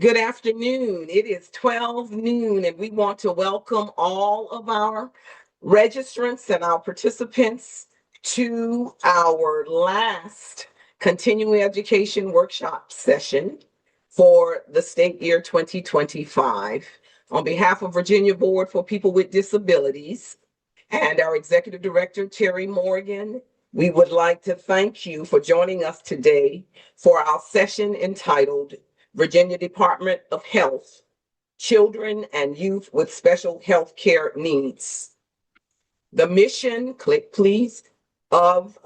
Good afternoon. It is 12 noon, and we want to welcome all of our registrants and our participants to our last continuing education workshop session for the state year 2025. On behalf of Virginia Board for People with Disabilities and our Executive Director, Terry Morgan, we would like to thank you for joining us today for our session entitled Virginia Department of Health, Children and Youth with Special Health Care Needs. The mission, click please, of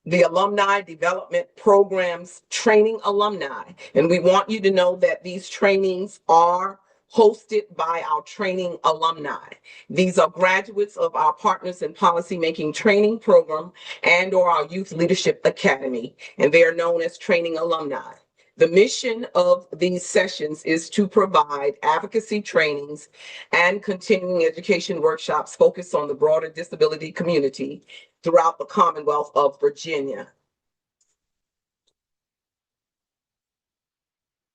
the Alumni Development Program's training alumni. And we want you to know that these trainings are hosted by our training alumni. These are graduates of our Partners in Policymaking Training Program and or our Youth Leadership Academy, and they are known as training alumni. The mission of these sessions is to provide advocacy trainings and continuing education workshops focused on the broader disability community throughout the Commonwealth of Virginia.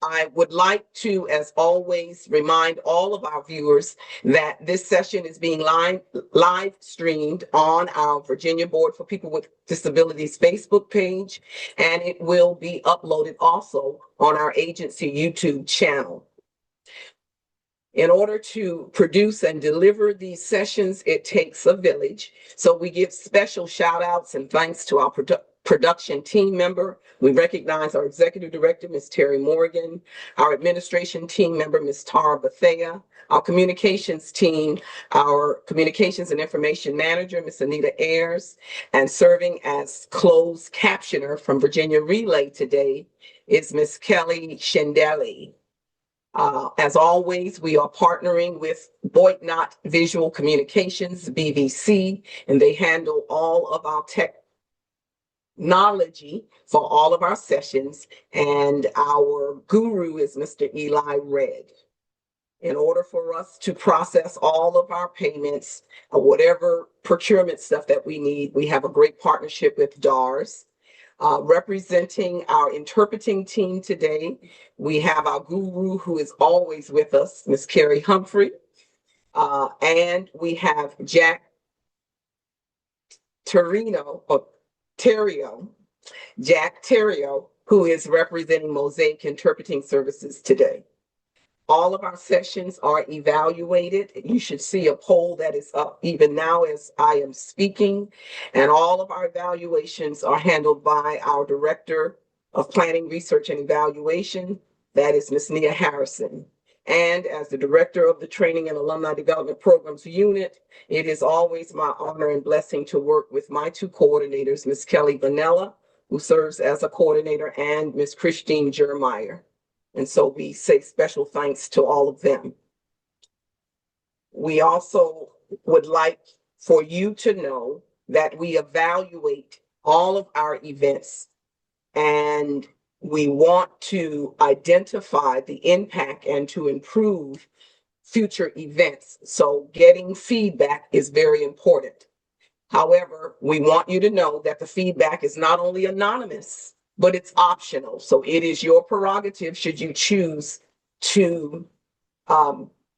I would like to, as always, remind all of our viewers that this session is being live streamed on our Virginia Board for People with Disabilities Facebook page, and it will be uploaded also on our agency YouTube channel. In order to produce and deliver these sessions, it takes a village. So we give special shout outs and thanks to our production team member. We recognize our Executive Director, Ms. Terry Morgan, our administration team member, Ms. Tara Bethea, our communications team, our communications and information manager, Ms. Anita Ayers, and serving as closed captioner from Virginia Relay today is Ms. Kelly Shendelli. As always, we are partnering with Boydnott Visual Communications, BVC, and they handle all of our technology for all of our sessions. And our guru is Mr. Eli Red. In order for us to process all of our payments, or whatever procurement stuff that we need, we have a great partnership with DARS. Representing our interpreting team today, we have our guru who is always with us, Ms. Carrie Humphrey, and we have Jack Jack Terrio, who is representing Mosaic Interpreting Services today. All of our sessions are evaluated. You should see a poll that is up even now as I am speaking. And all of our evaluations are handled by our Director of Planning, Research, and Evaluation. That is Ms. Nia Harrison. And as the Director of the Training and Alumni Development Programs Unit, it is always my honor and blessing to work with my two coordinators, Ms. Kelly Vanella, who serves as a coordinator, and Ms. Christine Jeremiah. And so we say special thanks to all of them. We also would like for you to know that we evaluate all of our events and we want to identify the impact and to improve future events. So getting feedback is very important. However, we want you to know that the feedback is not only anonymous, but it's optional. So it is your prerogative should you choose to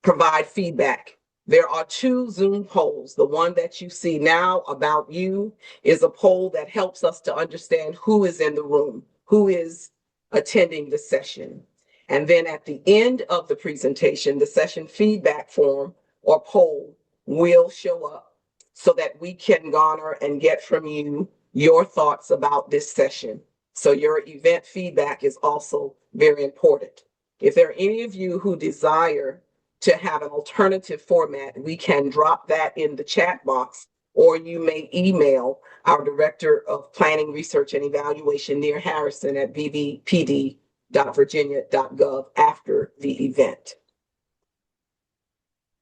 provide feedback. There are two Zoom polls. The one that you see now about you is a poll that helps us to understand who is in the room, who is attending the session. And then at the end of the presentation, the session feedback form or poll will show up so that we can garner and get from you your thoughts about this session. So your event feedback is also very important. If there are any of you who desire to have an alternative format, we can drop that in the chat box, or you may email our Director of Planning, Research, and Evaluation, Nia Harrison, at vbpd.virginia.gov after the event.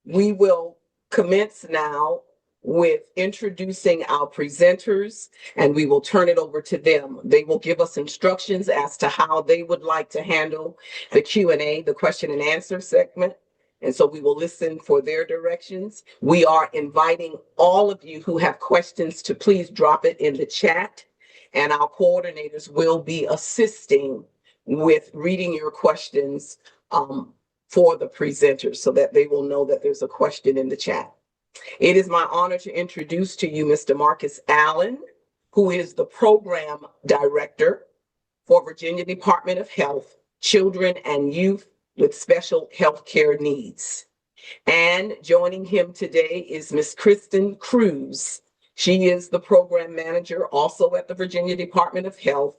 We will commence now with introducing our presenters, and we will turn it over to them. They will give us instructions as to how they would like to handle the Q&A, the question and answer segment. And so we will listen for their directions. We are inviting all of you who have questions to please drop it in the chat, and our coordinators will be assisting with reading your questions um, for the presenters so that they will know that there's a question in the chat. It is my honor to introduce to you Mr. Marcus Allen, who is the program director for Virginia Department of Health, Children and Youth with Special Healthcare Needs. And joining him today is Ms. Kristen Cruz. She is the program manager also at the Virginia Department of Health,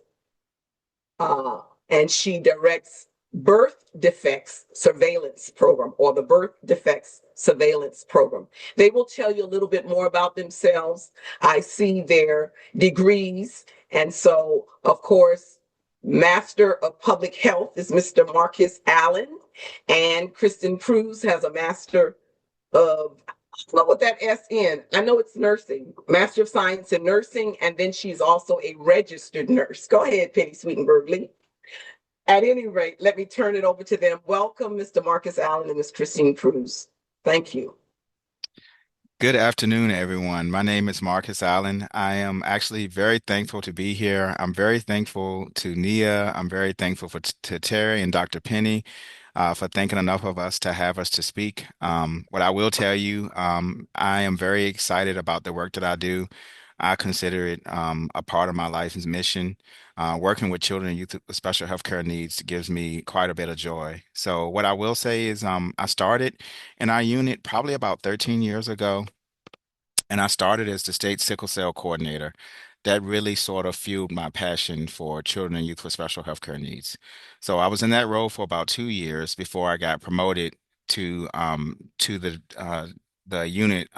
and she directs birth defects surveillance program or the birth defects surveillance program. They will tell you a little bit more about themselves. I see their degrees. And so, of course, Master of Public Health is Mr. Marcus Allen, and Kristen Cruz has a Master of, I don't know what that S in. I know it's nursing, Master of Science in Nursing, and then she's also a registered nurse. Go ahead, Penny Sweetenberg-Lee. At any rate, let me turn it over to them. Welcome, Mr. Marcus Allen and Ms. Christine Cruz. Thank you. Good afternoon, everyone. My name is Marcus Allen. I am actually very thankful to be here. I'm very thankful to Nia. I'm very thankful to Terry and Dr. Penny for thinking enough of us to have us to speak. What I will tell you, I am very excited about the work that I do. I consider it a part of my life's mission. Working with children and youth with special healthcare needs gives me quite a bit of joy. So what I will say is I started in our unit probably about 13 years ago, and I started as the state sickle cell coordinator. That really sort of fueled my passion for children and youth with special healthcare needs. So I was in that role for about 2 years before I got promoted to the unit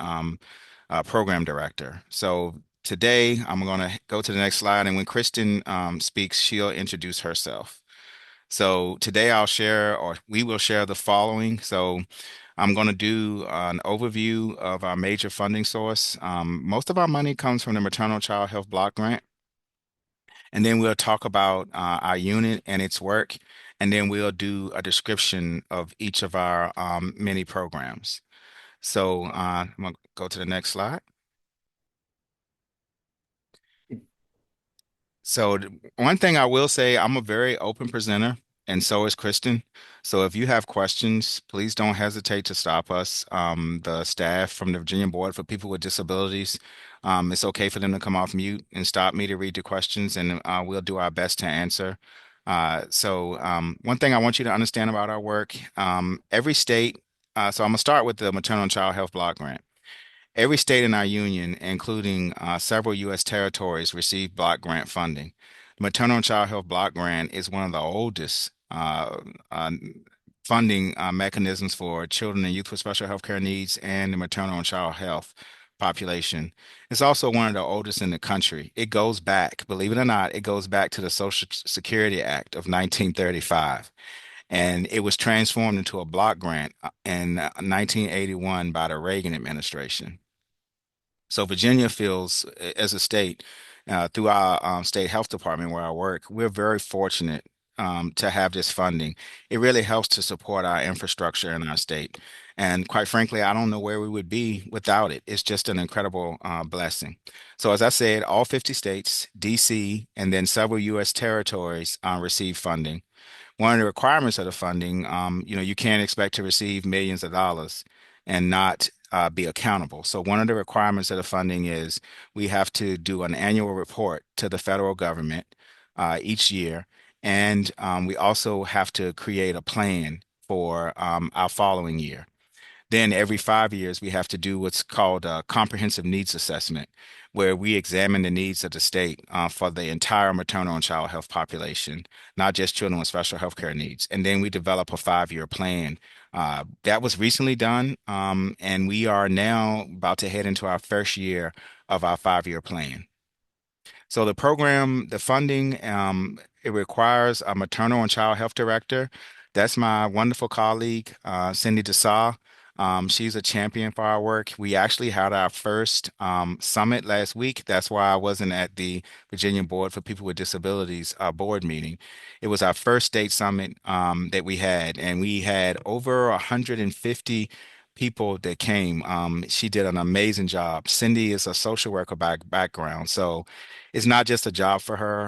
program director. So today I'm going to go to the next slide, and when Kristen speaks, she'll introduce herself. So today I'll share, or we will share the following. So I'm going to do an overview of our major funding source. Most of our money comes from the Maternal Child Health Block Grant. And then we'll talk about our unit and its work. And then we'll do a description of each of our many programs. So I'm going to go to the next slide. So one thing I will say, I'm a very open presenter, and so is Kristen. So if you have questions, please don't hesitate to stop us. The staff from the Virginia Board for People with Disabilities, it's okay for them to come off mute and stop me to read the questions, and we'll do our best to answer. One thing I want you to understand about our work, every state, so I'm gonna start with the Maternal and Child Health Block Grant. Every state in our union, including several U.S. territories, receive block grant funding. The Maternal and Child Health Block Grant is one of the oldest funding mechanisms for children and youth with special health care needs and the maternal and child health population. It's also one of the oldest in the country. It goes back, believe it or not, it goes back to the Social Security Act of 1935. And it was transformed into a block grant in 1981 by the Reagan administration. So Virginia feels, as a state, through our state health department where I work, we're very fortunate to have this funding. It really helps to support our infrastructure in our state. And quite frankly, I don't know where we would be without it. It's just an incredible blessing. So as I said, all 50 states, DC, and then several U.S. territories receive funding. One of the requirements of the funding, you can't expect to receive millions of dollars and not be accountable. So one of the requirements of the funding is we have to do an annual report to the federal government each year, and we also have to create a plan for our following year. Then every 5 years, we have to do what's called a comprehensive needs assessment, where we examine the needs of the state for the entire maternal and child health population, not just children with special health care needs. And then we develop a 5-year plan. That was recently done, and we are now about to head into our first year of our 5-year plan. So the program, the funding, it requires a maternal and child health director. That's my wonderful colleague, Cindy DeSaw. She's a champion for our work. We actually had our first summit last week. That's why I wasn't at the Virginia Board for People with Disabilities board meeting. It was our first state summit that we had, and we had over 150 people that came. She did an amazing job. Cindy is a social worker by background, so it's not just a job for her.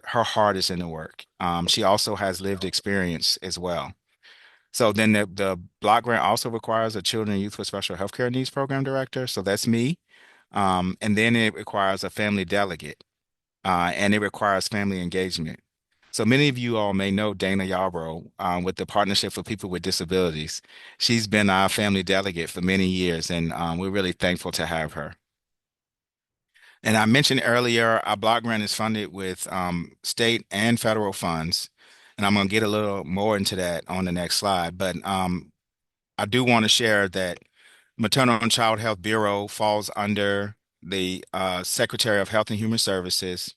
Her heart is in the work. She also has lived experience as well. So then the block grant also requires a children and youth with special healthcare needs program director. So that's me. And then it requires a family delegate, and it requires family engagement. So many of you all may know Dana Yarbrough, with the Partnership for People with Disabilities. She's been our family delegate for many years, and we're really thankful to have her. And I mentioned earlier, our block grant is funded with state and federal funds. And I'm going to get a little more into that on the next slide. But I do want to share that Maternal and Child Health Bureau falls under the Secretary of Health and Human Services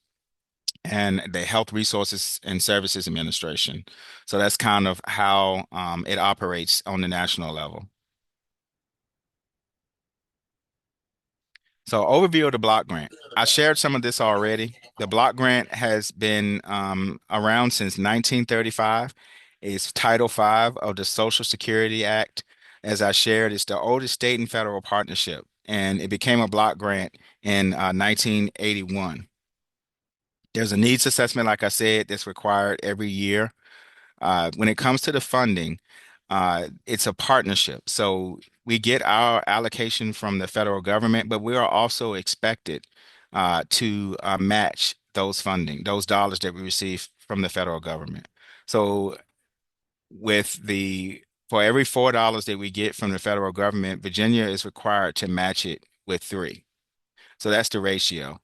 and the Health Resources and Services Administration. So that's kind of how it operates on the national level. So overview of the block grant. I shared some of this already. The block grant has been around since 1935. It's Title V of the Social Security Act. As I shared, it's the oldest state and federal partnership, and it became a block grant in 1981. There's a needs assessment, like I said, that's required every year. When it comes to the funding, it's a partnership. So we get our allocation from the federal government, but we are also expected to match those funding, those dollars that we receive from the federal government. So with the for every $4 that we get from the federal government, Virginia is required to match it with three. So that's the ratio.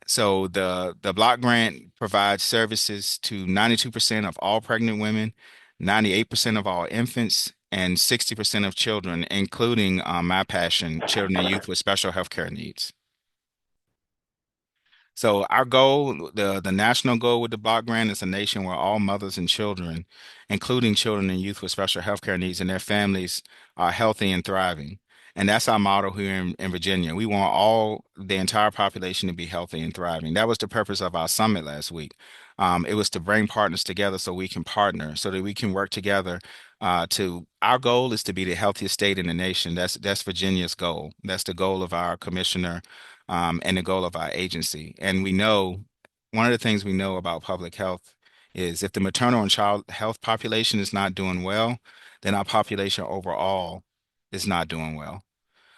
So the block grant provides services to 92% of all pregnant women, 98% of all infants, and 60% of children, including my passion, children and youth with special healthcare needs. So our goal, the national goal with the block grant is a nation where all mothers and children, including children and youth with special healthcare needs and their families, are healthy and thriving. And that's our motto here in Virginia. We want the entire population to be healthy and thriving. That was the purpose of our summit last week. It was to bring partners together so we can partner, so that we can work together. Our goal is to be the healthiest state in the nation. That's Virginia's goal. That's the goal of our commissioner, and the goal of our agency. And we know one of the things we know about public health is if the maternal and child health population is not doing well, then our population overall is not doing well.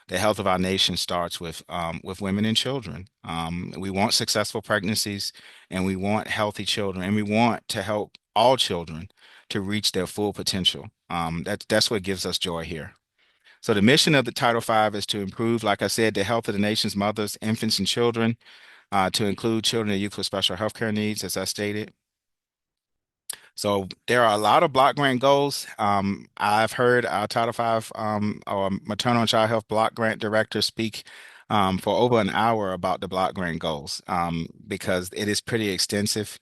The health of our nation starts with women and children. We want successful pregnancies, and we want healthy children, and we want to help all children to reach their full potential. That's what gives us joy here. So the mission of the Title V is to improve, like I said, the health of the nation's mothers, infants, and children, to include children and youth with special healthcare needs, as I stated. So there are a lot of block grant goals. I've heard our Title V, or maternal and child health block grant director speak for over an hour about the block grant goals, because it is pretty extensive.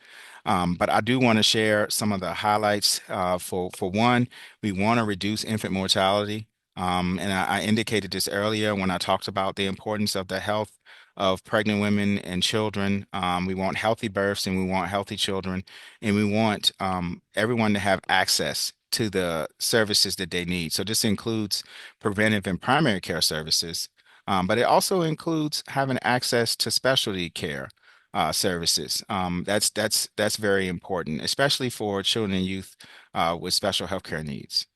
But I do want to share some of the highlights. For one, we want to reduce infant mortality. And I indicated this earlier when I talked about the importance of the health of pregnant women and children. We want healthy births, and we want healthy children, and we want everyone to have access to the services that they need. So this includes preventive and primary care services, but it also includes having access to specialty care services. That's very important, especially for children and youth with special healthcare needs.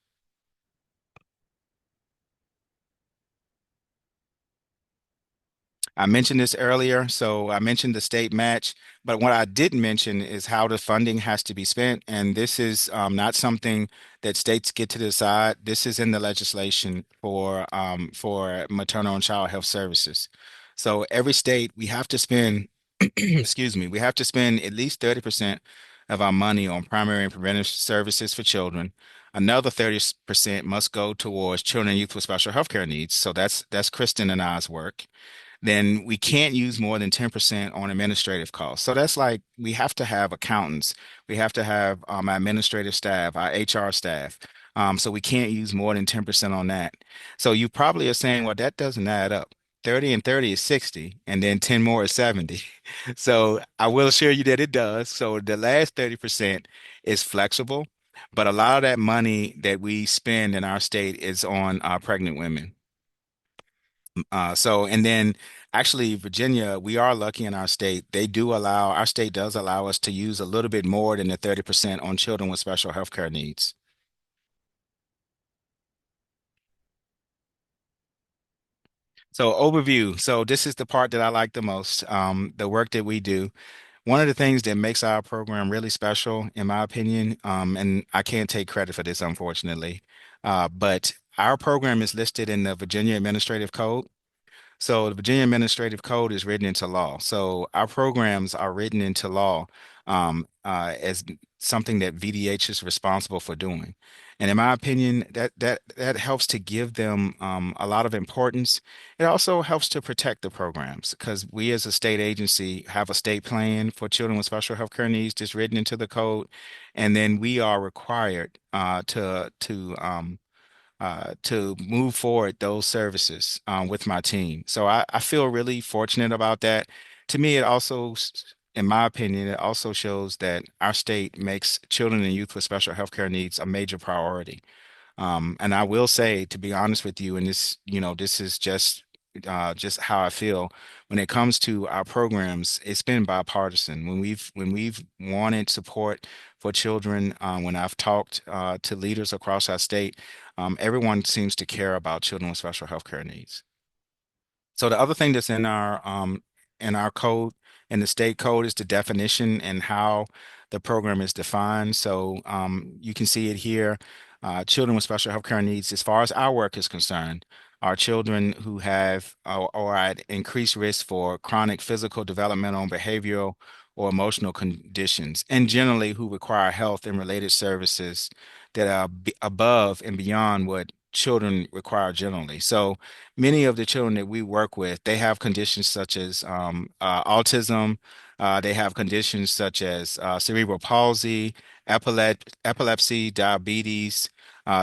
I mentioned this earlier, so I mentioned the state match, but what I didn't mention is how the funding has to be spent. And this is not something that states get to decide. This is in the legislation for maternal and child health services. So every state, we have to spend, excuse me, we have to spend at least 30% of our money on primary and preventive services for children. Another 30% must go towards children and youth with special healthcare needs. So that's Kristen and I's work. Then we can't use more than 10% on administrative costs. So that's like we have to have accountants, we have to have our administrative staff, our HR staff. So we can't use more than 10% on that. So you probably are saying, well, that doesn't add up. 30 and 30 is 60, and then 10 more is 70. So I will assure you that it does. So the last 30% is flexible, but a lot of that money that we spend in our state is on pregnant women. And then actually Virginia, we are lucky in our state. Our state does allow us to use a little bit more than the 30% on children with special healthcare needs. So overview. So this is the part that I like the most, the work that we do. One of the things that makes our program really special, in my opinion, and I can't take credit for this, unfortunately, but our program is listed in the Virginia Administrative Code. So the Virginia Administrative Code is written into law. So our programs are written into law as something that VDH is responsible for doing. And in my opinion, that helps to give them a lot of importance. It also helps to protect the programs because we as a state agency have a state plan for children with special health care needs that's written into the code. And then we are required to move forward those services with my team. So I feel really fortunate about that. To me, it also, in my opinion, it also shows that our state makes children and youth with special healthcare needs a major priority. And I will say, to be honest with you, and this, this is just how I feel when it comes to our programs. It's been bipartisan. When we've wanted support for children, when I've talked to leaders across our state, everyone seems to care about children with special health care needs. So the other thing that's in our code, in the state code, is the definition and how the program is defined. So you can see it here. Children with special health care needs, as far as our work is concerned, are children who have or at increased risk for chronic physical, developmental, behavioral, or emotional conditions, and generally who require health and related services that are above and beyond what children require generally. So many of the children that we work with, they have conditions such as autism. They have conditions such as cerebral palsy, epilepsy, diabetes,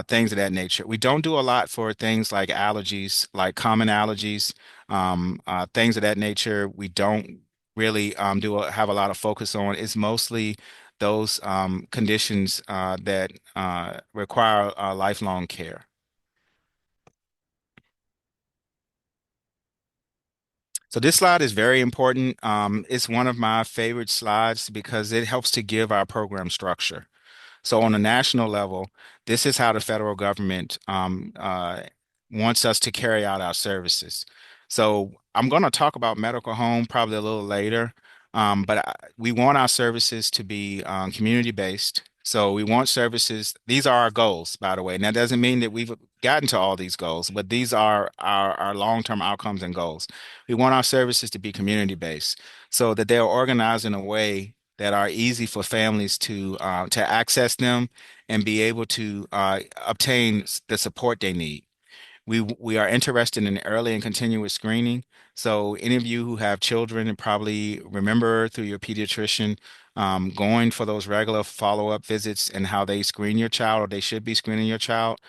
things of that nature. We don't do a lot for things like allergies, like common allergies, things of that nature. We don't really have a lot of focus on. It's mostly those conditions that require lifelong care. So this slide is very important. It's one of my favorite slides because it helps to give our program structure. So on a national level, this is how the federal government wants us to carry out our services. So I'm going to talk about medical home probably a little later, we want our services to be community based. So we want services. These are our goals, by the way. And that doesn't mean that we've gotten to all these goals, but these are our long-term outcomes and goals. We want our services to be community based so that they're organized in a way that are easy for families to access them and be able to obtain the support they need. We are interested in early and continuous screening. So any of you who have children and probably remember through your pediatrician going for those regular follow-up visits and how they screen your child or they should be screening your child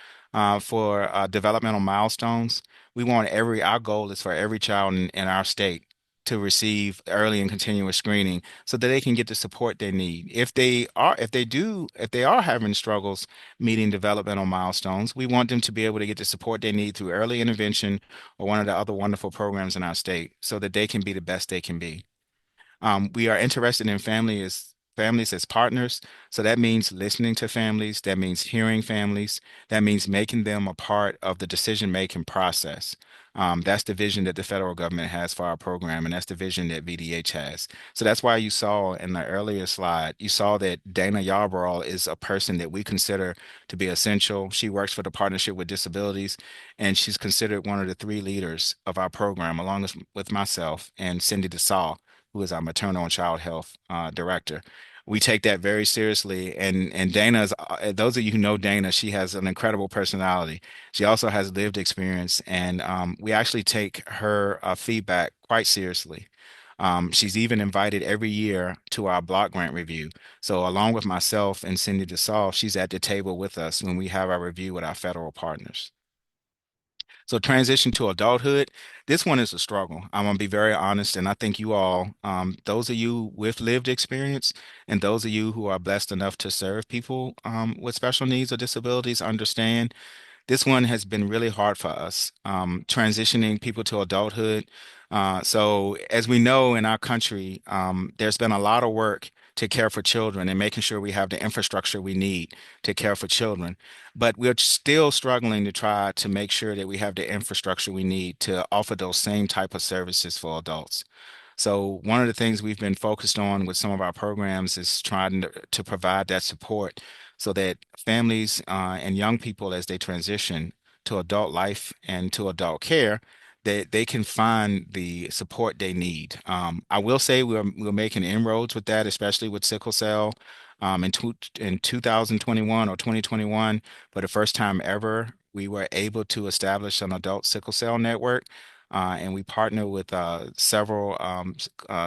for developmental milestones. Our goal is for every child in our state to receive early and continuous screening so that they can get the support they need. If they are having struggles meeting developmental milestones, we want them to be able to get the support they need through early intervention or one of the other wonderful programs in our state so that they can be the best they can be. We are interested in families as partners. So that means listening to families. That means hearing families. That means making them a part of the decision-making process. That's the vision that the federal government has for our program, and that's the vision that VDH has. So that's why you saw in the earlier slide, you saw that Dana Yarborough is a person that we consider to be essential. She works for the Partnership with Disabilities, and she's considered one of the three leaders of our program, along with myself and Cindy DeSalle, who is our maternal and child health director. We take that very seriously. And Dana's, those of you who know Dana, she has an incredible personality. She also has lived experience, and we actually take her feedback quite seriously. She's even invited every year to our block grant review. So along with myself and Cindy DeSalle, she's at the table with us when we have our review with our federal partners. So transition to adulthood, this one is a struggle. I'm gonna be very honest, and I think you all, those of you with lived experience, and those of you who are blessed enough to serve people with special needs or disabilities, understand this one has been really hard for us, transitioning people to adulthood. So as we know in our country, there's been a lot of work to care for children and making sure we have the infrastructure we need to care for children. But we're still struggling to try to make sure that we have the infrastructure we need to offer those same type of services for adults. So one of the things we've been focused on with some of our programs is trying to provide that support so that families and young people, as they transition to adult life and to adult care, that they can find the support they need. I will say we're making inroads with that, especially with sickle cell. In 2021 or 2021, for the first time ever, we were able to establish an adult sickle cell network, and we partner with several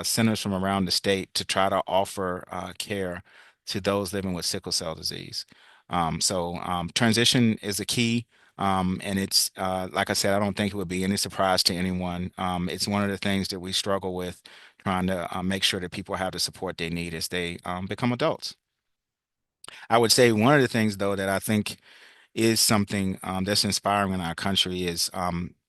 centers from around the state to try to offer care to those living with sickle cell disease. Transition is a key. And it's like I said, I don't think it would be any surprise to anyone. It's one of the things that we struggle with, trying to make sure that people have the support they need as they become adults. I would say one of the things, though, that I think is something that's inspiring in our country is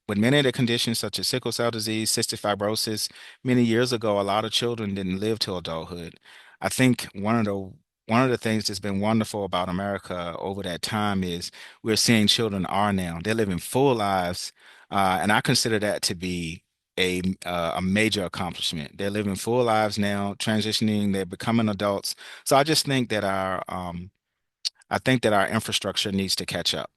with many of the conditions such as sickle cell disease, cystic fibrosis, many years ago, a lot of children didn't live to adulthood. I think one of the things that's been wonderful about America over that time is we're seeing children are now. They're living full lives, and I consider that to be a major accomplishment. They're living full lives now, transitioning, they're becoming adults. So I think that our infrastructure needs to catch up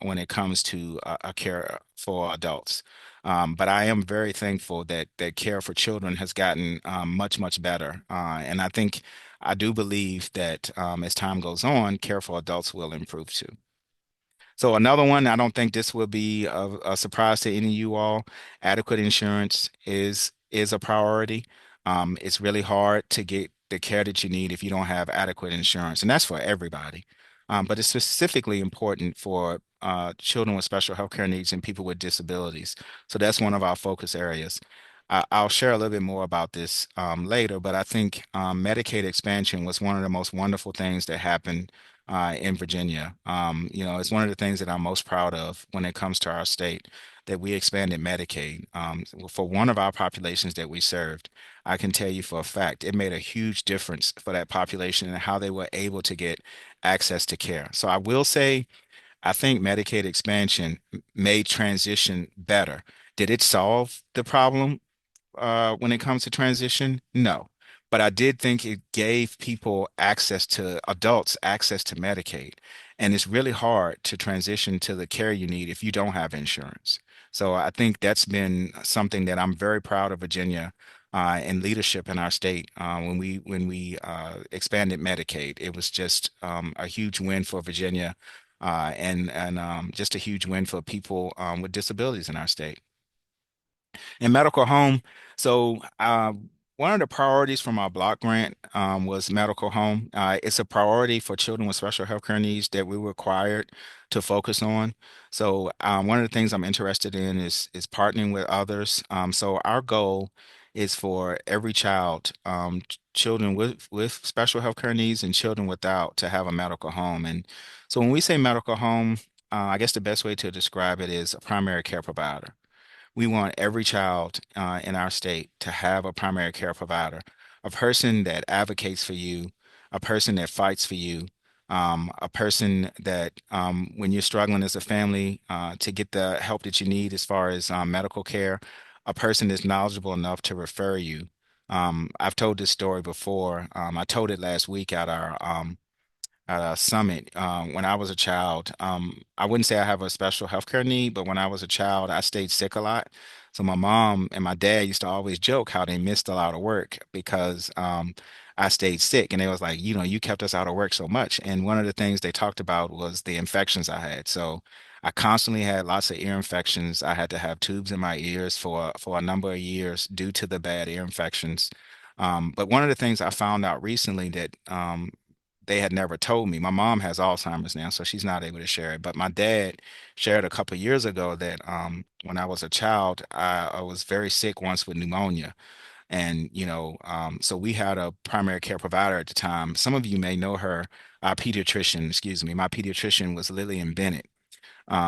when it comes to care for adults. But I am very thankful that care for children has gotten much, much better. And I do believe that as time goes on, care for adults will improve too. So another one, I don't think this will be a surprise to any of you all. Adequate insurance is a priority. It's really hard to get the care that you need if you don't have adequate insurance, and that's for everybody. But it's specifically important for children with special healthcare needs and people with disabilities. So that's one of our focus areas. I'll share a little bit more about this later, but I think Medicaid expansion was one of the most wonderful things that happened in Virginia. It's one of the things that I'm most proud of when it comes to our state, that we expanded Medicaid. For one of our populations that we served, I can tell you for a fact, it made a huge difference for that population and how they were able to get access to care. So I will say, I think Medicaid expansion made transition better. Did it solve the problem when it comes to transition? No. But I did think it gave people access to adults access to Medicaid. And it's really hard to transition to the care you need if you don't have insurance. So I think that's been something that I'm very proud of Virginia and leadership in our state. When we expanded Medicaid, it was just a huge win for Virginia and just a huge win for people with disabilities in our state. In medical home, so one of the priorities from our block grant was medical home. It's a priority for children with special healthcare needs that we were required to focus on. So one of the things I'm interested in is partnering with others. So our goal is for every child, children with special healthcare needs and children without, to have a medical home. And so when we say medical home, I guess the best way to describe it is a primary care provider. We want every child in our state to have a primary care provider, a person that advocates for you, a person that fights for you, a person that when you're struggling as a family to get the help that you need as far as medical care, a person that's knowledgeable enough to refer you. I've told this story before. I told it last week at a summit. When I was a child, I wouldn't say I have a special healthcare need, but when I was a child, I stayed sick a lot. So my mom and my dad used to always joke how they missed a lot of work because I stayed sick. And they was like, you kept us out of work so much. And one of the things they talked about was the infections I had. So I constantly had lots of ear infections. I had to have tubes in my ears for a number of years due to the bad ear infections. But one of the things I found out recently that they had never told me. My mom has Alzheimer's now, so she's not able to share it. But my dad shared a couple of years ago that when I was a child, I was very sick once with pneumonia. And, so we had a primary care provider at the time. Some of you may know her, our pediatrician, excuse me. My pediatrician was Lillian Bennett.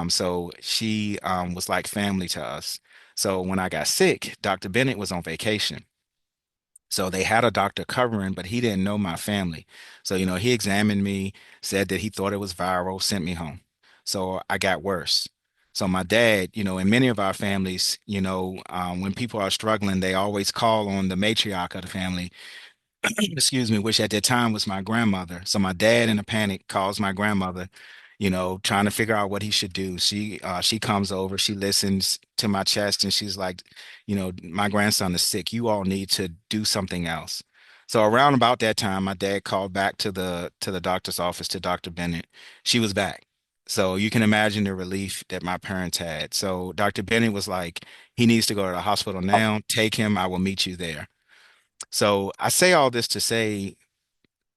So she was like family to us. So when I got sick, Dr. Bennett was on vacation. So they had a doctor covering, but he didn't know my family. So, he examined me, said that he thought it was viral, sent me home. So I got worse. So my dad, in many of our families, when people are struggling, they always call on the matriarch of the family, excuse me, which at that time was my grandmother. So my dad, in a panic, calls my grandmother, trying to figure out what he should do. She comes over, she listens to my chest, and she's like, my grandson is sick. You all need to do something else. So around about that time, my dad called back to the doctor's office to Dr. Bennett. She was back. So you can imagine the relief that my parents had. So Dr. Bennett was like, he needs to go to the hospital now. Take him. I will meet you there. So I say all this to say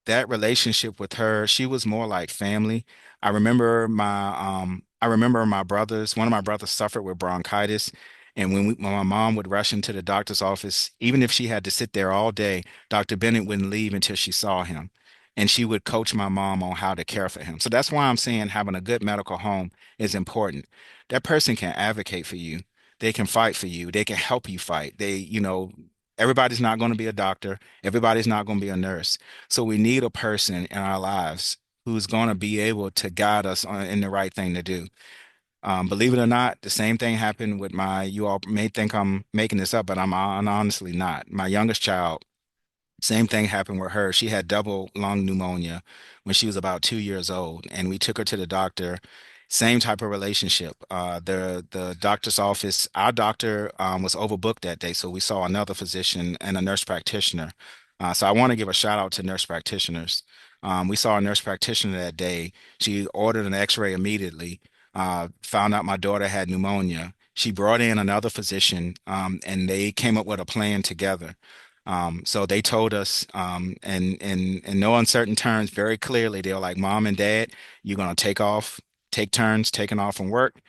that relationship with her, she was more like family. I remember my brothers, one of my brothers suffered with bronchitis. And when my mom would rush into the doctor's office, even if she had to sit there all day, Dr. Bennett wouldn't leave until she saw him. And she would coach my mom on how to care for him. So that's why I'm saying having a good medical home is important. That person can advocate for you. They can fight for you. They can help you fight. Everybody's not going to be a doctor. Everybody's not going to be a nurse. So we need a person in our lives who's going to be able to guide us in the right thing to do. Believe it or not, the same thing happened with you all may think I'm making this up, but I'm honestly not. My youngest child, same thing happened with her. She had double lung pneumonia when she was about 2 years old, and we took her to the doctor. Same type of relationship. The doctor's office, our doctor was overbooked that day, so we saw another physician and a nurse practitioner. So I want to give a shout out to nurse practitioners. We saw a nurse practitioner that day. She ordered an X-ray immediately. Found out my daughter had pneumonia. She brought in another physician, and they came up with a plan together. So they told us, in no uncertain terms, very clearly, they were like, Mom and Dad, you're gonna take turns taking off from work.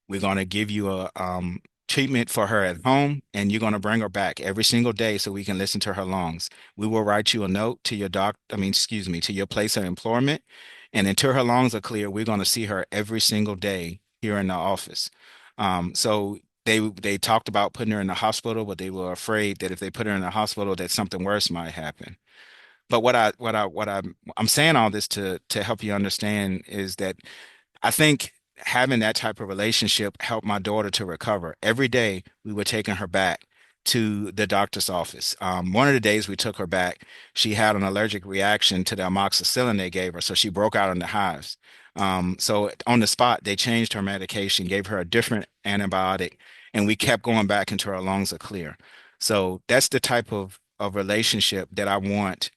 We're going to give you a treatment for her at home, and you're going to bring her back every single day so we can listen to her lungs. We will write you a note to excuse me, to your place of employment. And until her lungs are clear, we're going to see her every single day here in the office. So they talked about putting her in the hospital, but they were afraid that if they put her in the hospital, that something worse might happen. But I'm saying all this to help you understand is that I think having that type of relationship helped my daughter to recover. Every day we were taking her back to the doctor's office. One of the days we took her back, she had an allergic reaction to the amoxicillin they gave her, so she broke out into hives. So on the spot, they changed her medication, gave her a different antibiotic, and we kept going back until her lungs are clear. So that's the type of relationship that I want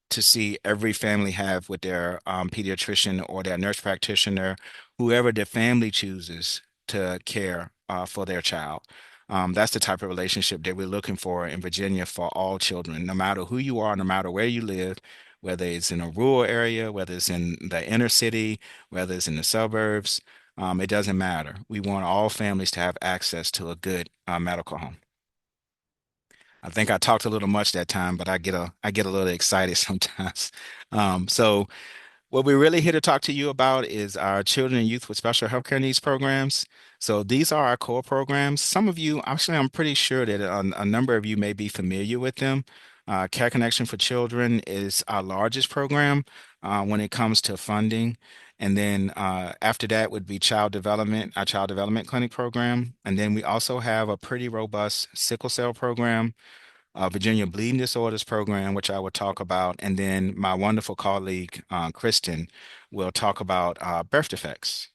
to see every family have with their pediatrician or their nurse practitioner, whoever their family chooses to care for their child. That's the type of relationship that we're looking for in Virginia for all children, no matter who you are, no matter where you live, whether it's in a rural area, whether it's in the inner city, whether it's in the suburbs. It doesn't matter. We want all families to have access to a good medical home. I think I talked a little much that time, but I get a little excited sometimes. So what we're really here to talk to you about is our children and youth with special healthcare needs programs. So these are our core programs. Some of you, actually, I'm pretty sure that a number of you may be familiar with them. Care Connection for Children is our largest program when it comes to funding. And then after that would be Child Development, our Child Development Clinic program. And then we also have a pretty robust sickle cell program, Virginia Bleeding Disorders program, which I will talk about, and then my wonderful colleague, Kristen, will talk about birth defects.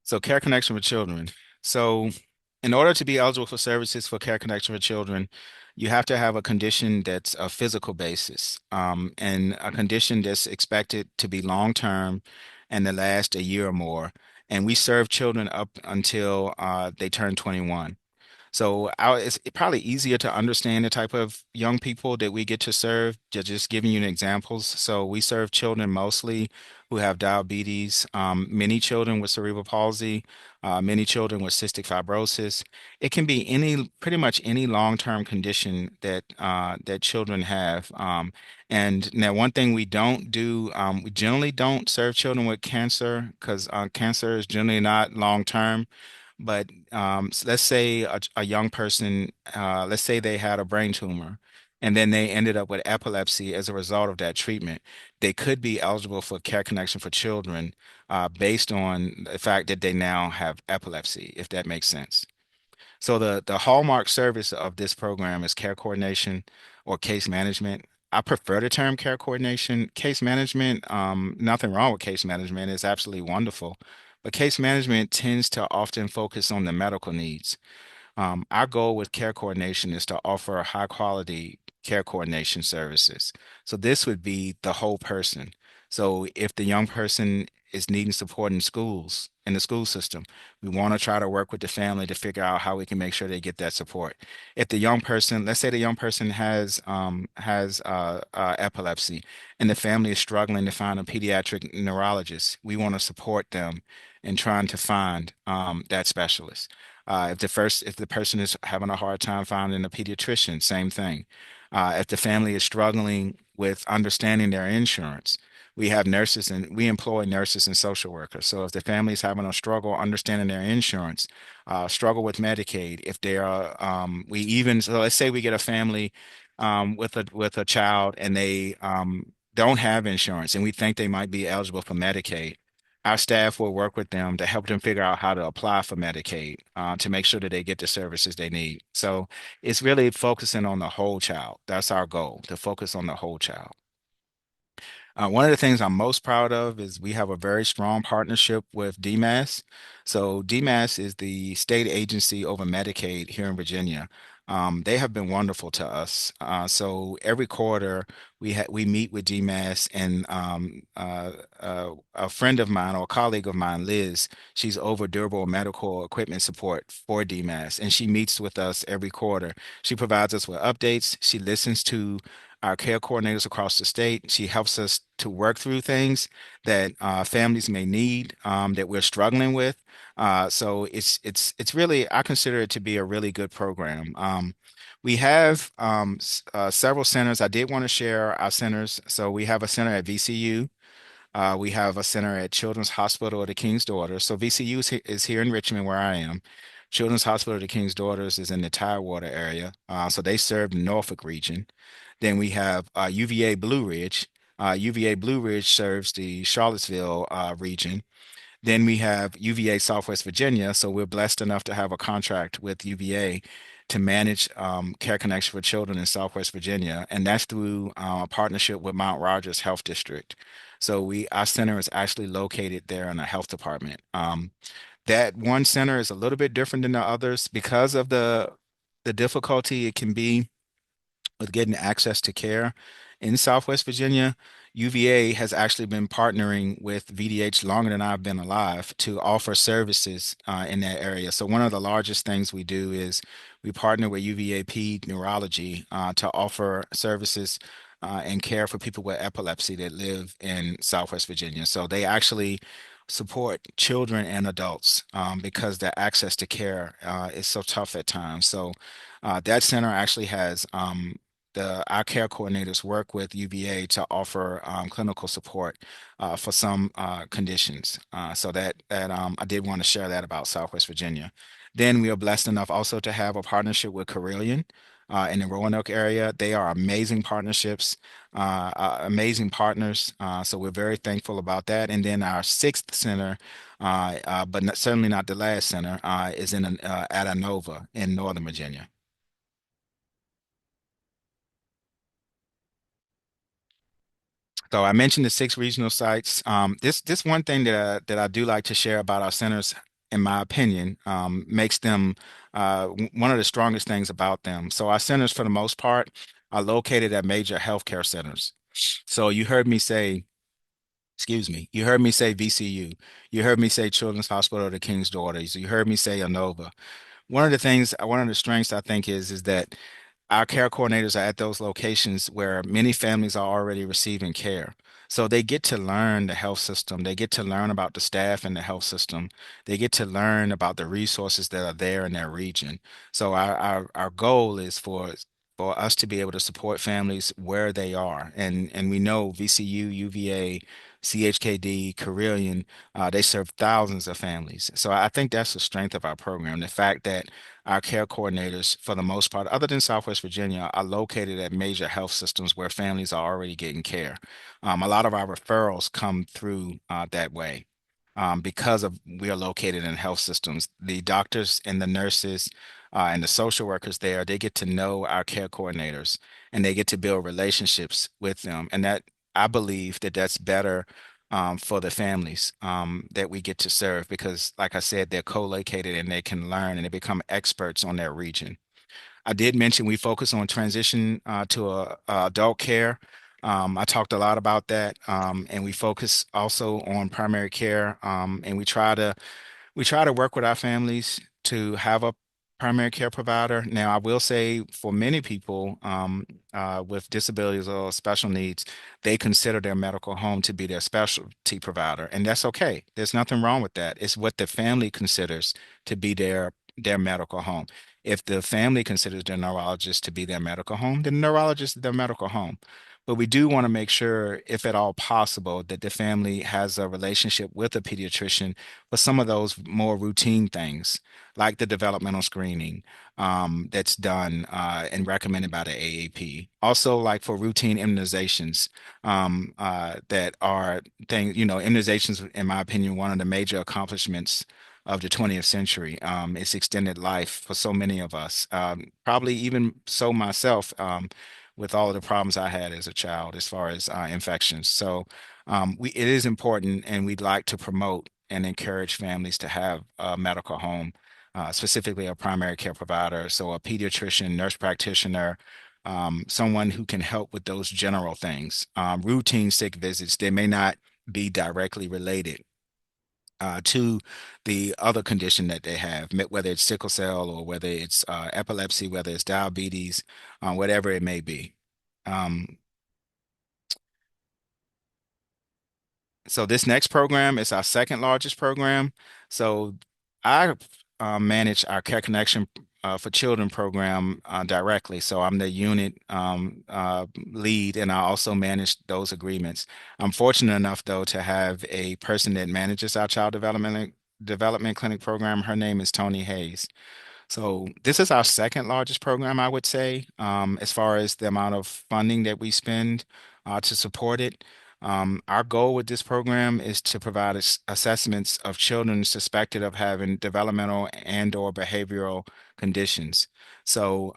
So, Care Connection with Children. So, in order to be eligible for services for Care Connection with Children, you have to have a condition that's a physical basis, and a condition that's expected to be long term and to last a year or more. And we serve children up until they turn 21. So it's probably easier to understand the type of young people that we get to serve, just giving you examples. So we serve children mostly who have diabetes, many children with cerebral palsy, many children with cystic fibrosis. It can be pretty much any long-term condition that children have. And now one thing we don't do, we generally don't serve children with cancer because cancer is generally not long-term. But let's say a young person, let's say they had a brain tumor, and then they ended up with epilepsy as a result of that treatment. They could be eligible for Care Connection for Children based on the fact that they now have epilepsy, if that makes sense. So the hallmark service of this program is care coordination or case management. I prefer the term care coordination. Case management, nothing wrong with case management. It's absolutely wonderful. But case management tends to often focus on the medical needs. Our goal with care coordination is to offer high quality care coordination services. So this would be the whole person. So if the young person is needing support in schools, in the school system, we want to try to work with the family to figure out how we can make sure they get that support. If the young person, let's say the young person has epilepsy, and the family is struggling to find a pediatric neurologist, we want to support them in trying to find that specialist. If the person is having a hard time finding a pediatrician, same thing. If the family is struggling with understanding their insurance, we have nurses and we employ nurses and social workers. So if the family is having a struggle understanding their insurance, struggle with Medicaid, if they are, so let's say we get a family with a child and they don't have insurance and we think they might be eligible for Medicaid. Our staff will work with them to help them figure out how to apply for Medicaid to make sure that they get the services they need. So it's really focusing on the whole child. That's our goal, to focus on the whole child. One of the things I'm most proud of is we have a very strong partnership with DMAS. So DMAS is the state agency over Medicaid here in Virginia. They have been wonderful to us. So every quarter we meet with DMAS and a friend of mine or a colleague of mine, Liz, she's over durable medical equipment support for DMAS, and she meets with us every quarter. She provides us with updates. She listens to our care coordinators across the state. She helps us to work through things that families may need that we're struggling with. So it's really, I consider it to be a really good program. We have several centers. I did want to share our centers. So we have a center at VCU. We have a center at Children's Hospital of the King's Daughters. So VCU is here in Richmond, where I am. Children's Hospital of the King's Daughters is in the Tidewater area. So they serve the Norfolk region. Then we have UVA Blue Ridge. UVA Blue Ridge serves the Charlottesville region. Then we have UVA Southwest Virginia. So we're blessed enough to have a contract with UVA to manage Care Connection for Children in Southwest Virginia. And that's through a partnership with Mount Rogers Health District. So our center is actually located there in a health department. That one center is a little bit different than the others because of the difficulty it can be with getting access to care in Southwest Virginia. UVA has actually been partnering with VDH longer than I've been alive to offer services in that area. So one of the largest things we do is we partner with UVA Ped Neurology to offer services and care for people with epilepsy that live in Southwest Virginia. So they actually support children and adults because their access to care is so tough at times. So that center actually has our care coordinators work with UVA to offer clinical support for some conditions. So I did want to share that about Southwest Virginia. Then we are blessed enough also to have a partnership with Carilion in the Roanoke area. They are amazing partnerships, amazing partners. So we're very thankful about that. And then our sixth center, certainly not the last center, is at Inova in Northern Virginia. So I mentioned the six regional sites. This one thing that I do like to share about our centers, in my opinion, makes them one of the strongest things about them. So our centers, for the most part, are located at major healthcare centers. So you heard me say, excuse me, you heard me say VCU. You heard me say Children's Hospital of the King's Daughters. You heard me say Inova. One of the strengths I think is that our care coordinators are at those locations where many families are already receiving care. So they get to learn the health system. They get to learn about the staff in the health system. They get to learn about the resources that are there in their region. So our goal is for for us to be able to support families where they are. And we know VCU, UVA, CHKD, Carillion, they serve thousands of families. So I think that's the strength of our program. The fact that our care coordinators, for the most part, other than Southwest Virginia, are located at major health systems where families are already getting care. A lot of our referrals come through that way. Because of we are located in health systems, the doctors and the nurses and the social workers there, they get to know our care coordinators and they get to build relationships with them. And that I believe that that's better for the families that we get to serve because, like I said, they're co-located and they can learn and they become experts on their region. I did mention we focus on transition to adult care. I talked a lot about that, and we focus also on primary care, and we try to work with our families to have a primary care provider. Now, I will say for many people with disabilities or special needs, they consider their medical home to be their specialty provider, and that's okay. There's nothing wrong with that. It's what the family considers to be their medical home. If the family considers their neurologist to be their medical home, then the neurologist is their medical home. But we do want to make sure, if at all possible, that the family has a relationship with a pediatrician for some of those more routine things, like the developmental screening that's done and recommended by the AAP. Also, like for routine immunizations that are things, immunizations, in my opinion, one of the major accomplishments of the 20th century. It's extended life for so many of us, probably even so myself. With all of the problems I had as a child as far as infections. So it is important, and we'd like to promote and encourage families to have a medical home, specifically a primary care provider, so a pediatrician, nurse practitioner, someone who can help with those general things. Routine sick visits, they may not be directly related to the other condition that they have, whether it's sickle cell or whether it's epilepsy, whether it's diabetes, whatever it may be. Um, so this next program is our second largest program. So I manage our Care Connection for Children program directly. So I'm the unit lead, and I also manage those agreements. I'm fortunate enough, though, to have a person that manages our child development clinic program. Her name is Tony Hayes. So this is our second largest program, I would say, as far as the amount of funding that we spend to support it. Our goal with this program is to provide assessments of children suspected of having developmental and or behavioral conditions. So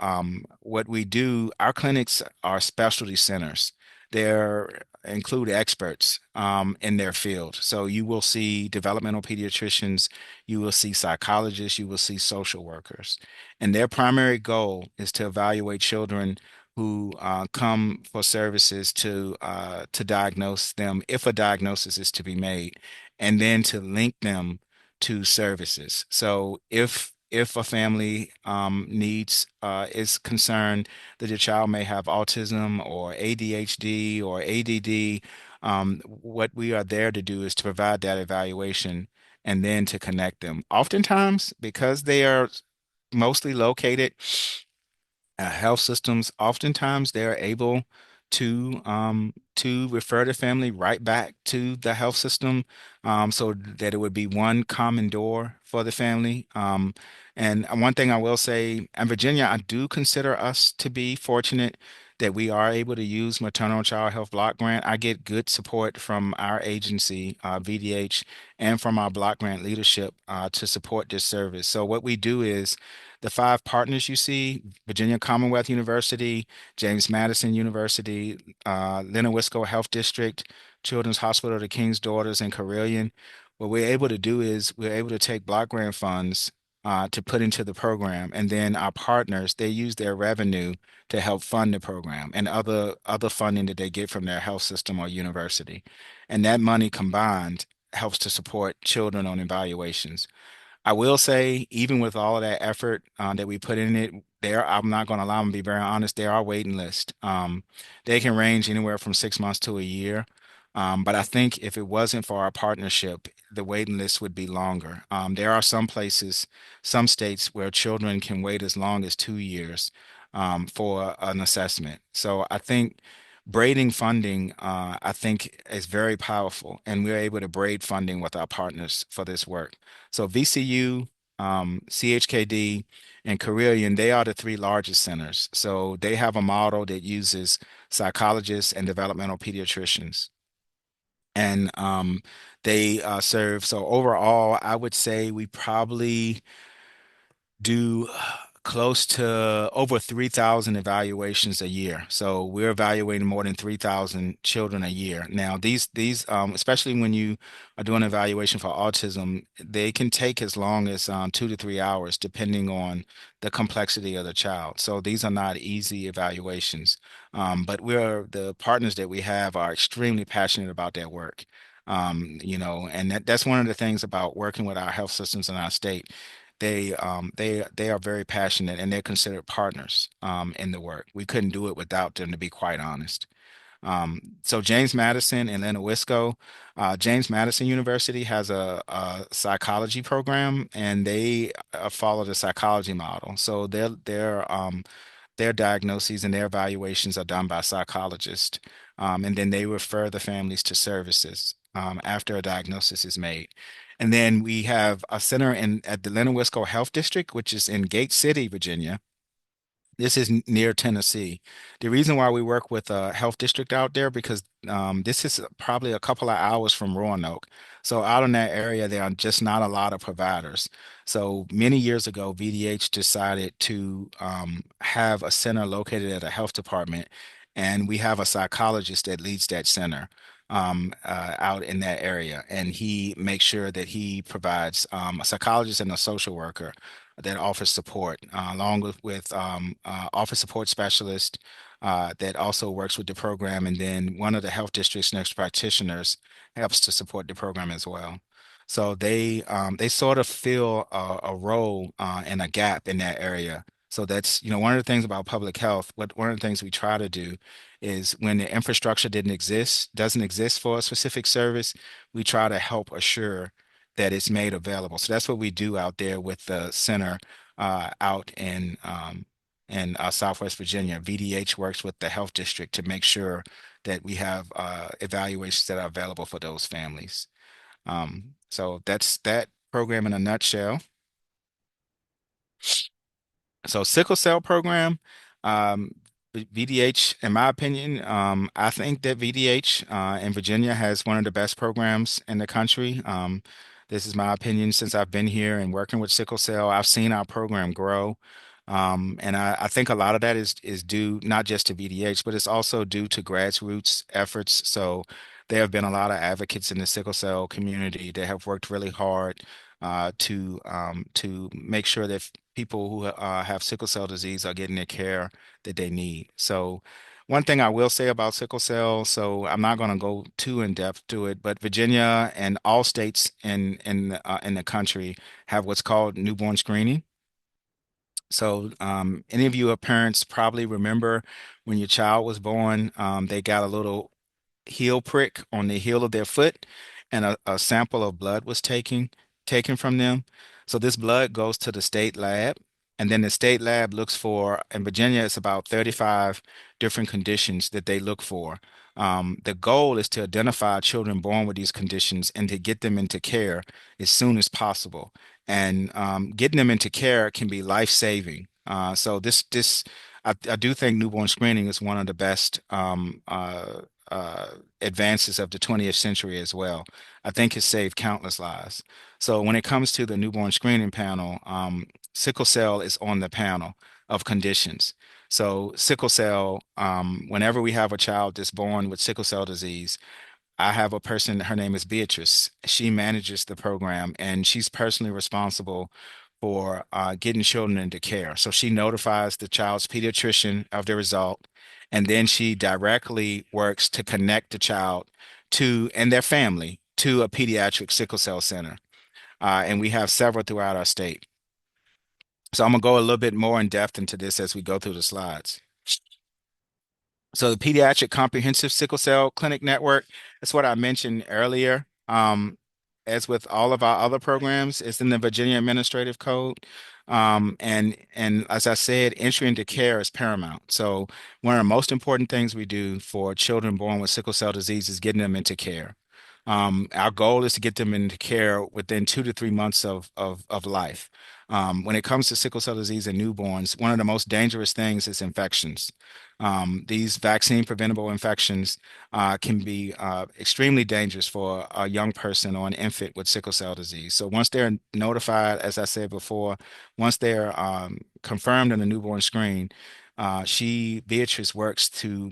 what we do, our clinics are specialty centers. They're include experts in their field. So you will see developmental pediatricians, you will see psychologists, you will see social workers. And their primary goal is to evaluate children who come for services to diagnose them if a diagnosis is to be made, and then to link them to services. So if a family needs is concerned that your child may have autism or ADHD or ADD, what we are there to do is to provide that evaluation and then to connect them. Oftentimes, because they are mostly located health systems, oftentimes they're able to refer the family right back to the health system, so that it would be one common door for the family. And one thing I will say, in Virginia, I do consider us to be fortunate that we are able to use maternal and child health block grant. I get good support from our agency, VDH, and from our block grant leadership to support this service. So what we do is the five partners you see, Virginia Commonwealth University, James Madison University, Leonard Wisco Health District, Children's Hospital of the King's Daughters, and Carillion. What we're able to do is we're able to take block grant funds to put into the program, and then our partners, they use their revenue to help fund the program and other funding that they get from their health system or university. And that money combined helps to support children on evaluations. I will say, even with all of that effort that we put in it, I'm not going to allow them to be very honest, there are waiting lists. They can range anywhere from 6 months to a year. But I think if it wasn't for our partnership, the waiting list would be longer. There are some places, some states where children can wait as long as 2 years. for an assessment. So I think braiding funding, I think, is very powerful, and we're able to braid funding with our partners for this work. So VCU, CHKD, and Carillion, they are the three largest centers. So they have a model that uses psychologists and developmental pediatricians. And they serve. So overall, I would say we probably do close to over 3,000 evaluations a year. So we're evaluating more than 3,000 children a year. Now, especially when you are doing an evaluation for autism, they can take as long as 2 to 3 hours, depending on the complexity of the child. So these are not easy evaluations. But the partners that we have are extremely passionate about their work. And that's one of the things about working with our health systems in our state. They are very passionate, and they're considered partners in the work. We couldn't do it without them, to be quite honest. So James Madison and Lennowisco, James Madison University has a psychology program, and they follow the psychology model. So their diagnoses and their evaluations are done by psychologists, and then they refer the families to services after a diagnosis is made. And then we have a center at the Lennowisco Health District, which is in Gate City, Virginia. This is near Tennessee. The reason why we work with a health district out there, because this is probably a couple of hours from Roanoke. So out in that area, there are just not a lot of providers. So many years ago, VDH decided to have a center located at a health department, and we have a psychologist that leads that center out in that area, and he makes sure that he provides a psychologist and a social worker that offers support, along with office support specialist that also works with the program. And then one of the health district's nurse practitioners helps to support the program as well. So they sort of fill a role and a gap in that area. So that's, one of the things about public health. One of the things we try to do is when the infrastructure doesn't exist for a specific service, we try to help assure that it's made available. So that's what we do out there with the center out in Southwest Virginia. VDH works with the health district to make sure that we have evaluations that are available for those families. So that's that program in a nutshell. So sickle cell program, um, VDH, in my opinion, I think that VDH in Virginia has one of the best programs in the country. This is my opinion since I've been here and working with sickle cell. I've seen our program grow. And I think a lot of that is due not just to VDH, but it's also due to grassroots efforts. So there have been a lot of advocates in the sickle cell community that have worked really hard to make sure that people who have sickle cell disease are getting the care that they need. So one thing I will say about sickle cell, so I'm not going to go too in depth to it, but Virginia and all states in the country have what's called newborn screening. So any of you are parents probably remember when your child was born, they got a little heel prick on the heel of their foot, and a sample of blood was taken from them. So this blood goes to the state lab, and then the state lab looks for, in Virginia, it's about 35 different conditions that they look for. The goal is to identify children born with these conditions and to get them into care as soon as possible. And getting them into care can be life-saving. I do think newborn screening is one of the best advances of the 20th century as well. I think it's saved countless lives. So when it comes to the newborn screening panel, sickle cell is on the panel of conditions. So sickle cell, whenever we have a child that's born with sickle cell disease, I have a person, her name is Beatrice. She manages the program, and she's personally responsible for getting children into care. So she notifies the child's pediatrician of the result, and then she directly works to connect the child and their family to a pediatric sickle cell center. And we have several throughout our state. So I'm gonna go a little bit more in depth into this as we go through the slides. So the Pediatric Comprehensive Sickle Cell Clinic Network, that's what I mentioned earlier. as with all of our other programs, it's in the Virginia Administrative Code. And as I said, entry into care is paramount. So one of the most important things we do for children born with sickle cell disease is getting them into care. Our goal is to get them into care within 2 to 3 months of life. When it comes to sickle cell disease in newborns, one of the most dangerous things is infections. These vaccine preventable infections can be extremely dangerous for a young person or an infant with sickle cell disease. So once they're notified, as I said before, once they're confirmed in the newborn screen, Beatrice, works to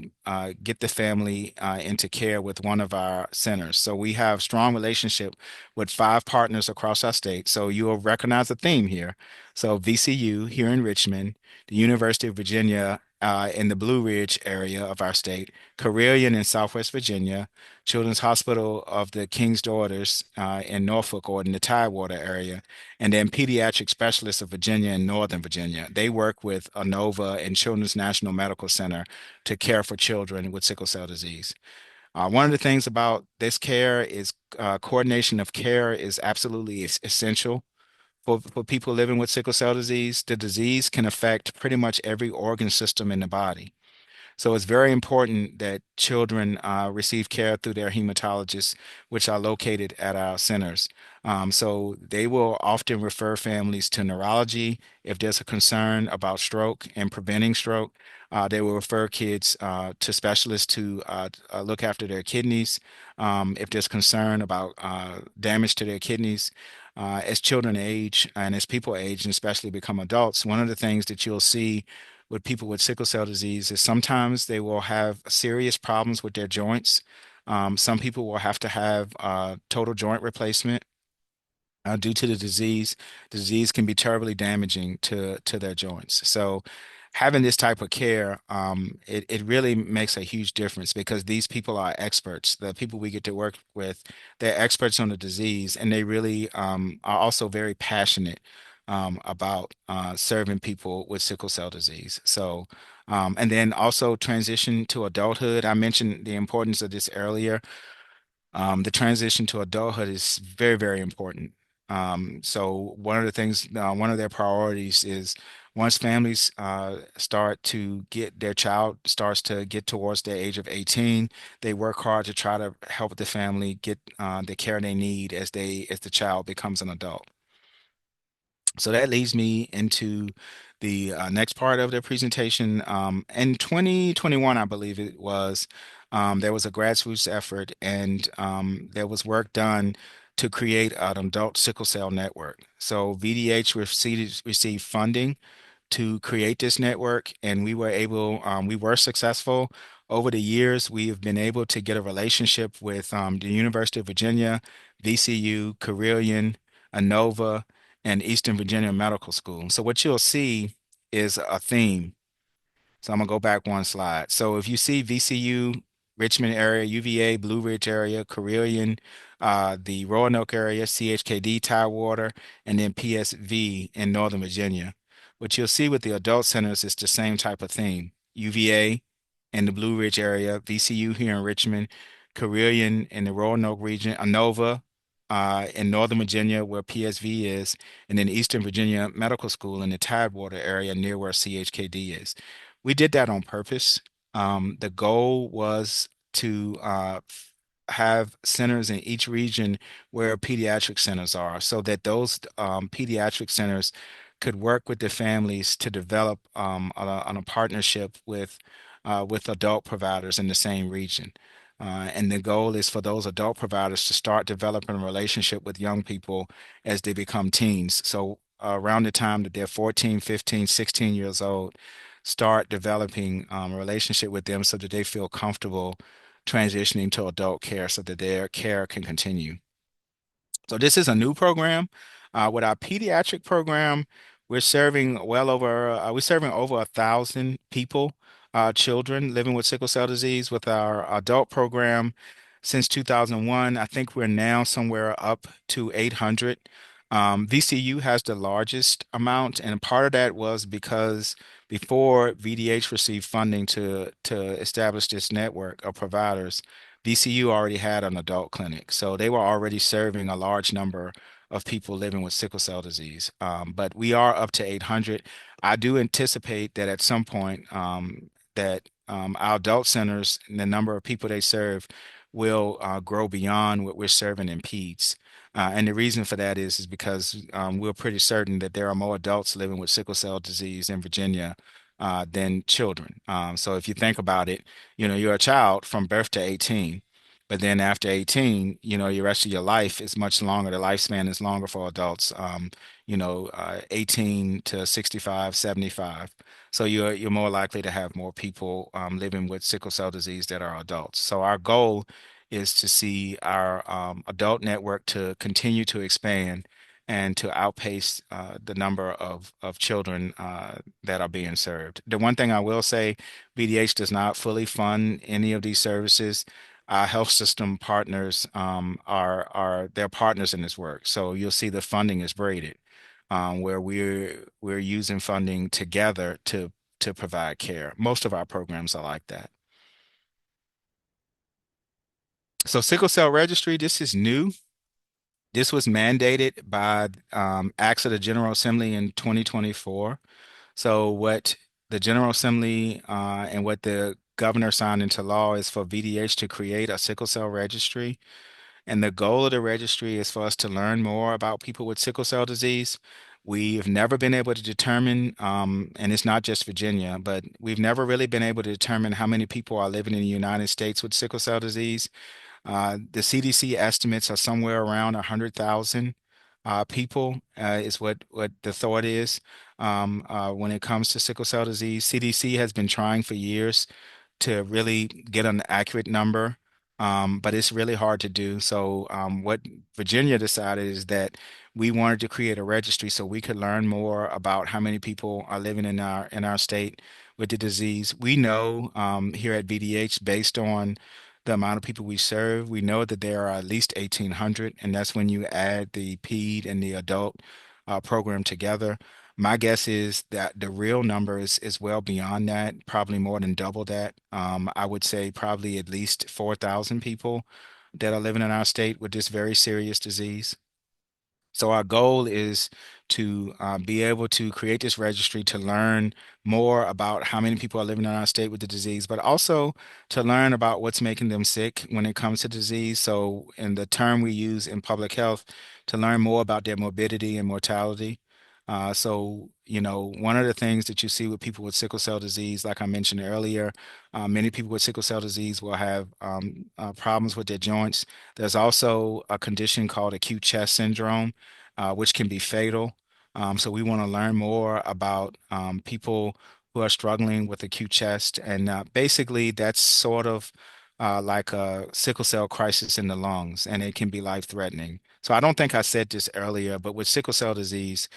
get the family into care with one of our centers. So we have strong relationship with 5 partners across our state. So you will recognize a theme here. So VCU here in Richmond, the University of Virginia in the Blue Ridge area of our state, Carilion in Southwest Virginia, Children's Hospital of the King's Daughters in Norfolk or in the Tidewater area, and then Pediatric Specialists of Virginia and Northern Virginia. They work with ANOVA and Children's National Medical Center to care for children with sickle cell disease. One of the things about this care is coordination of care is absolutely essential for people living with sickle cell disease. The disease can affect pretty much every organ system in the body. So it's very important that children receive care through their hematologists, which are located at our centers. So they will often refer families to neurology if there's a concern about stroke and preventing stroke. They will refer kids to specialists to look after their kidneys if there's concern about damage to their kidneys. As children age and as people age, and especially become adults, one of the things that you'll see with people with sickle cell disease is sometimes they will have serious problems with their joints. Some people will have to have total joint replacement due to the disease. The disease can be terribly damaging to their joints. So having this type of care, it really makes a huge difference because these people are experts. The people we get to work with, they're experts on the disease, and they really are also very passionate about serving people with sickle cell disease. So, and then also transition to adulthood. I mentioned the importance of this earlier. The transition to adulthood is very, very important. So one of the things, one of their priorities is once families start to get their child starts to get towards the age of 18, they work hard to try to help the family get the care they need as the child becomes an adult. So that leads me into the next part of the presentation. In 2021, I believe it was, there was a grassroots effort and there was work done to create an adult sickle cell network. So VDH received funding to create this network, and we were successful. Over the years, we have been able to get a relationship with the University of Virginia, VCU, Carilion, ANOVA, and Eastern Virginia Medical School. So what you'll see is a theme. So I'm gonna go back one slide. So if you see VCU, Richmond area, UVA, Blue Ridge area, Carilion, the Roanoke area, CHKD, Tidewater, and then PSV in Northern Virginia. What you'll see with the adult centers is the same type of theme. UVA in the Blue Ridge area, VCU here in Richmond, Carilion in the Roanoke region, ANOVA in Northern Virginia where PSV is, and then Eastern Virginia Medical School in the Tidewater area near where CHKD is. We did that on purpose. The goal was to have centers in each region where pediatric centers are so that those pediatric centers could work with the families to develop on a partnership with adult providers in the same region. And the goal is for those adult providers to start developing a relationship with young people as they become teens. So around the time that they're 14, 15, 16 years old, start developing a relationship with them so that they feel comfortable transitioning to adult care so that their care can continue. So this is a new program. With our pediatric program, we're serving over 1,000 people, children living with sickle cell disease. With our adult program, since 2001, I think we're now somewhere up to 800. VCU has the largest amount, and part of that was because before VDH received funding to establish this network of providers, VCU already had an adult clinic, so they were already serving a large number of people living with sickle cell disease. But we are up to 800. I do anticipate that at some point that our adult centers and the number of people they serve will grow beyond what we're serving in peds. And the reason for that is because we're pretty certain that there are more adults living with sickle cell disease in Virginia than children. So if you think about it, you're a child from birth to 18, but then after 18, your rest of your life is much longer. The lifespan is longer for adults, 18 to 65, 75. So you're more likely to have more people living with sickle cell disease that are adults. So our goal is to see our adult network to continue to expand and to outpace the number of children that are being served. The one thing I will say, VDH does not fully fund any of these services. Our health system partners are their partners in this work. So you'll see the funding is braided, where we're using funding together to provide care. Most of our programs are like that. So sickle cell registry, this is new. This was mandated by acts of the General Assembly in 2024. So what the General Assembly and what the governor signed into law is for VDH to create a sickle cell registry. And the goal of the registry is for us to learn more about people with sickle cell disease. We've never been able to determine, and it's not just Virginia, but we've never really been able to determine how many people are living in the United States with sickle cell disease. The CDC estimates are somewhere around 100,000 people is what the thought is when it comes to sickle cell disease. CDC has been trying for years to really get an accurate number, but it's really hard to do. So what Virginia decided is that we wanted to create a registry so we could learn more about how many people are living in our state with the disease. We know here at VDH, based on the amount of people we serve, we know that there are at least 1,800, and that's when you add the ped and the adult program together. My guess is that the real number is well beyond that, probably more than double that. I would say probably at least 4,000 people that are living in our state with this very serious disease. So our goal is to be able to create this registry to learn more about how many people are living in our state with the disease, but also to learn about what's making them sick when it comes to disease. So in the term we use in public health, to learn more about their morbidity and mortality. One of the things that you see with people with sickle cell disease, like I mentioned earlier, many people with sickle cell disease will have problems with their joints. There's also a condition called acute chest syndrome, which can be fatal. So we want to learn more about people who are struggling with acute chest. And basically, that's sort of like a sickle cell crisis in the lungs, and it can be life-threatening. So I don't think I said this earlier, but with sickle cell disease,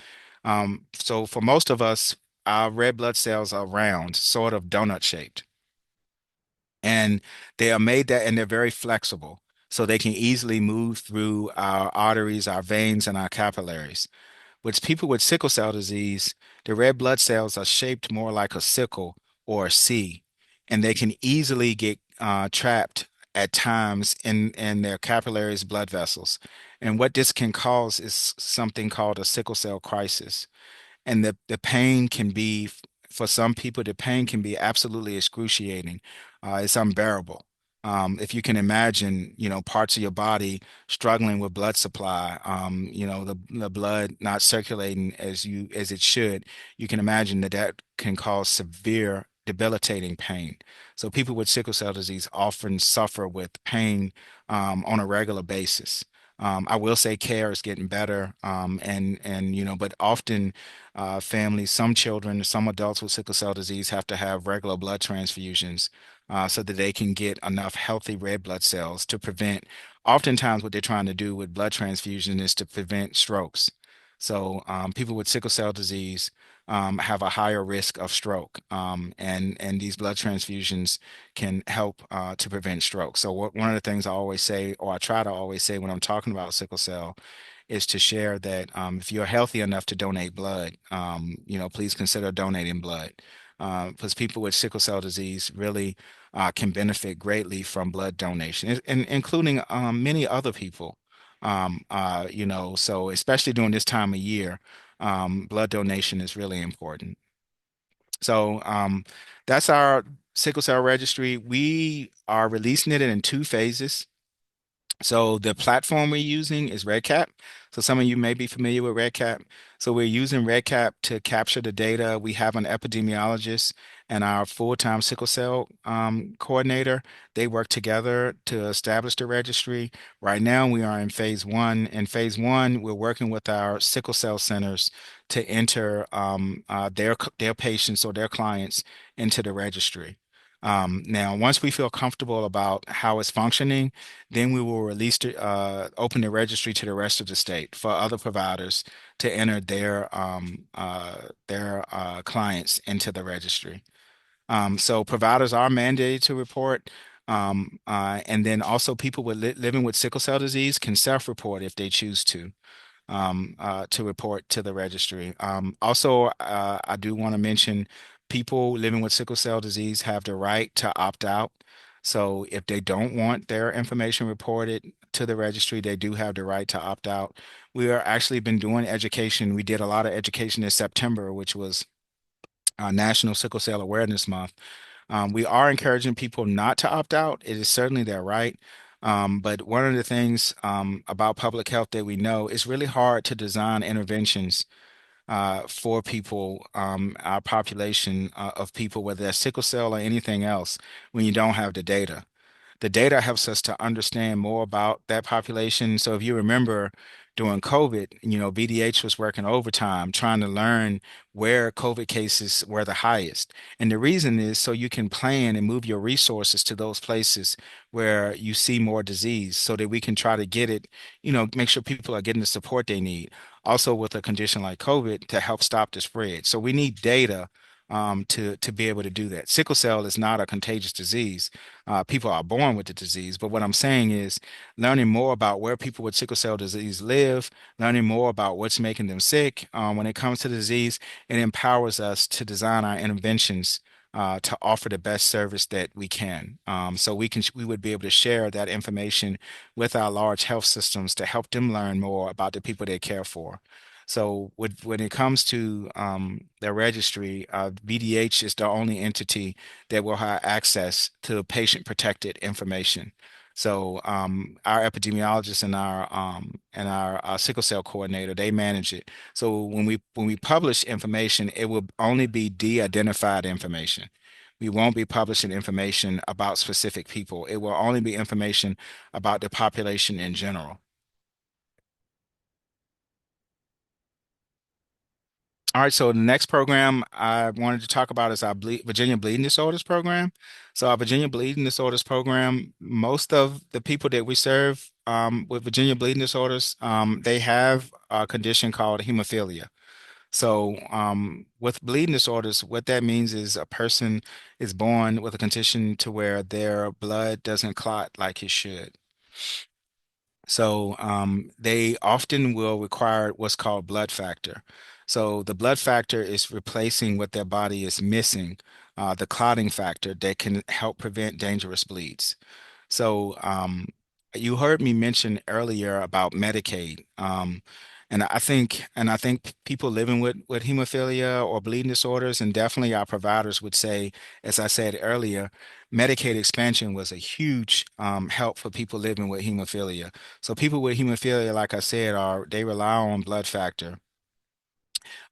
so for most of us, our red blood cells are round, sort of donut shaped. And they are made that, and they're very flexible. So they can easily move through our arteries, our veins, and our capillaries. With people with sickle cell disease, the red blood cells are shaped more like a sickle or a C, and they can easily get trapped at times in their capillaries, blood vessels. And what this can cause is something called a sickle cell crisis. And the pain can be, for some people, the pain can be absolutely excruciating. It's unbearable. If you can imagine, parts of your body struggling with blood supply, the blood not circulating as it should, you can imagine that that can cause severe debilitating pain. So people with sickle cell disease often suffer with pain on a regular basis. I will say care is getting better, but often families, some children, some adults with sickle cell disease have to have regular blood transfusions so that they can get enough healthy red blood cells to prevent. Oftentimes, what they're trying to do with blood transfusion is to prevent strokes. So people with sickle cell disease have a higher risk of stroke, and these blood transfusions can help to prevent stroke. So one of the things I always say, or I try to always say when I'm talking about sickle cell, is to share that if you're healthy enough to donate blood, please consider donating blood. Because people with sickle cell disease really can benefit greatly from blood donation, and including many other people. So especially during this time of year, blood donation is really important. So that's our sickle cell registry. We are releasing it in two phases. So the platform we're using is RedCap. So some of you may be familiar with RedCap. So we're using RedCap to capture the data. We have an epidemiologist and our full-time sickle cell coordinator. They work together to establish the registry. Right now, we are in phase one. In phase one, we're working with our sickle cell centers to enter their patients or their clients into the registry. Now, once we feel comfortable about how it's functioning, then we will open the registry to the rest of the state for other providers to enter their clients into the registry. So providers are mandated to report, and then also people living with sickle cell disease can self-report if they choose to report to the registry. Also, I do want to mention people living with sickle cell disease have the right to opt out. So if they don't want their information reported to the registry, they do have the right to opt out. We are actually been doing education. We did a lot of education in September, which was National Sickle Cell Awareness Month. We are encouraging people not to opt out. It is certainly their right. But one of the things about public health that we know is really hard to design interventions for people, our population of people, whether that's sickle cell or anything else, when you don't have the data. The data helps us to understand more about that population. So if you remember during COVID, VDH was working overtime trying to learn where COVID cases were the highest. And the reason is so you can plan and move your resources to those places where you see more disease so that we can try to get it, make sure people are getting the support they need. Also with a condition like COVID to help stop the spread. So we need data to be able to do that. Sickle cell is not a contagious disease. People are born with the disease. But what I'm saying is learning more about where people with sickle cell disease live, learning more about what's making them sick when it comes to the disease, it empowers us to design our interventions to offer the best service that we can. So we would be able to share that information with our large health systems to help them learn more about the people they care for. So when it comes to the registry, VDH is the only entity that will have access to patient-protected information. So our epidemiologist and our sickle cell coordinator, they manage it. So when we publish information, it will only be de-identified information. We won't be publishing information about specific people. It will only be information about the population in general. All right, so the next program I wanted to talk about is our Virginia Bleeding Disorders program. So our Virginia Bleeding Disorders program, most of the people that we serve with Virginia Bleeding Disorders, they have a condition called hemophilia. So with bleeding disorders, what that means is a person is born with a condition to where their blood doesn't clot like it should. So they often will require what's called blood factor. So the blood factor is replacing what their body is missing, the clotting factor that can help prevent dangerous bleeds. So you heard me mention earlier about Medicaid. And I think people living with hemophilia or bleeding disorders, and definitely our providers would say, as I said earlier, Medicaid expansion was a huge help for people living with hemophilia. So people with hemophilia, like I said, they rely on blood factor.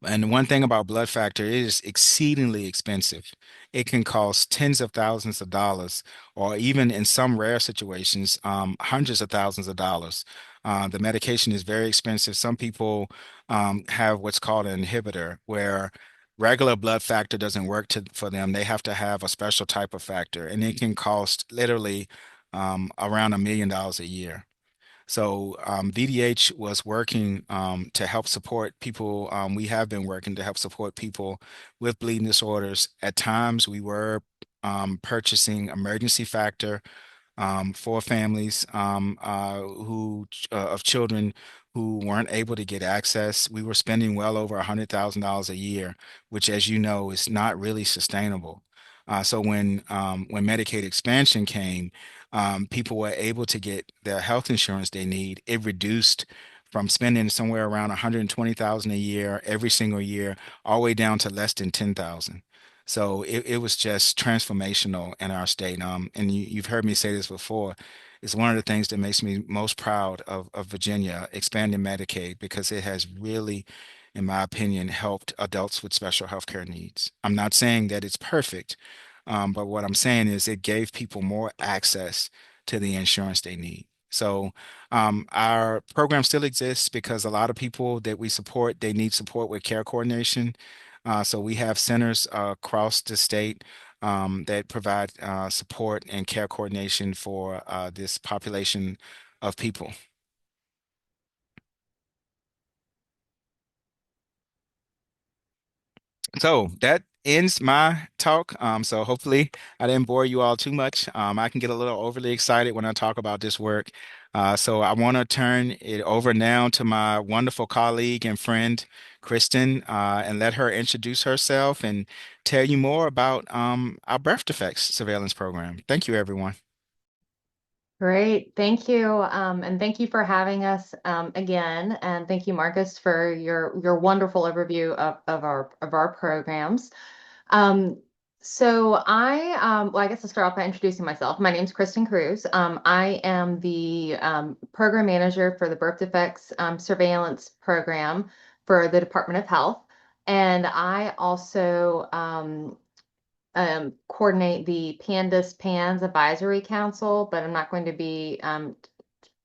And one thing about blood factor, it is exceedingly expensive. It can cost tens of thousands of dollars, or even in some rare situations, hundreds of thousands of dollars. The medication is very expensive. Some people have what's called an inhibitor, where regular blood factor doesn't work for them. They have to have a special type of factor, and it can cost literally around $1 million a year. So VDH was working to help support people. We have been working to help support people with bleeding disorders. At times, we were purchasing emergency factor for families who of children who weren't able to get access. We were spending well over $100,000 a year, which, as you know, is not really sustainable. So when Medicaid expansion came, people were able to get the health insurance they need. It reduced from spending somewhere around 120,000 a year every single year, all the way down to less than 10,000. So it was just transformational in our state. And you've heard me say this before. It's one of the things that makes me most proud of Virginia expanding Medicaid because it has really, in my opinion, helped adults with special healthcare needs. I'm not saying that it's perfect, but what I'm saying is it gave people more access to the insurance they need. So our program still exists because a lot of people that we support, they need support with care coordination. So we have centers across the state that provide support and care coordination for this population of people. So that ends my talk. So hopefully I didn't bore you all too much. I can get a little overly excited when I talk about this work. So I want to turn it over now to my wonderful colleague and friend, Kristen, and let her introduce herself and tell you more about our birth defects surveillance program. Thank you, everyone. Great, thank you, and thank you for having us again, and thank you, Marcus, for your wonderful overview of our programs. Um, well, I guess I'll start off by introducing myself. My name is Kristen Cruz. I am the program manager for the birth defects surveillance program for the Department of Health, and I also coordinate the PANDAS PANS Advisory Council, but I'm not going to be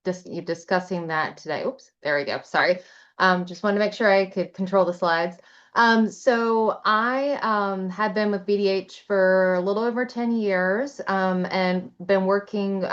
discussing that today. Oops, there we go. Sorry. Just wanted to make sure I could control the slides. So I have been with BDH for a little over 10 years and been working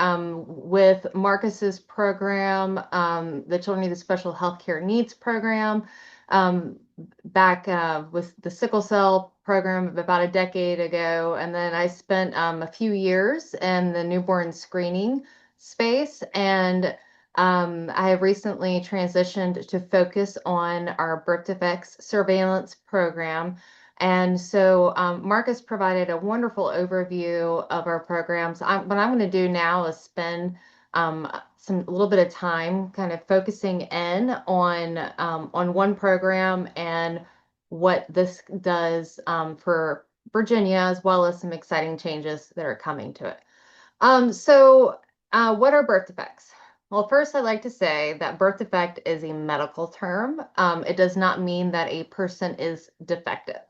with Marcus's program, the Children with Special Healthcare Needs program, um, back with the sickle cell program about a decade ago. And then I spent a few years in the newborn screening space. And I have recently transitioned to focus on our birth defects surveillance program. And so Marcus provided a wonderful overview of our programs. What I'm going to do now is spend a little bit of time kind of focusing in on one program and what this does for Virginia, as well as some exciting changes that are coming to it. What are birth defects? Well, first, I'd like to say that birth defect is a medical term. It does not mean that a person is defective.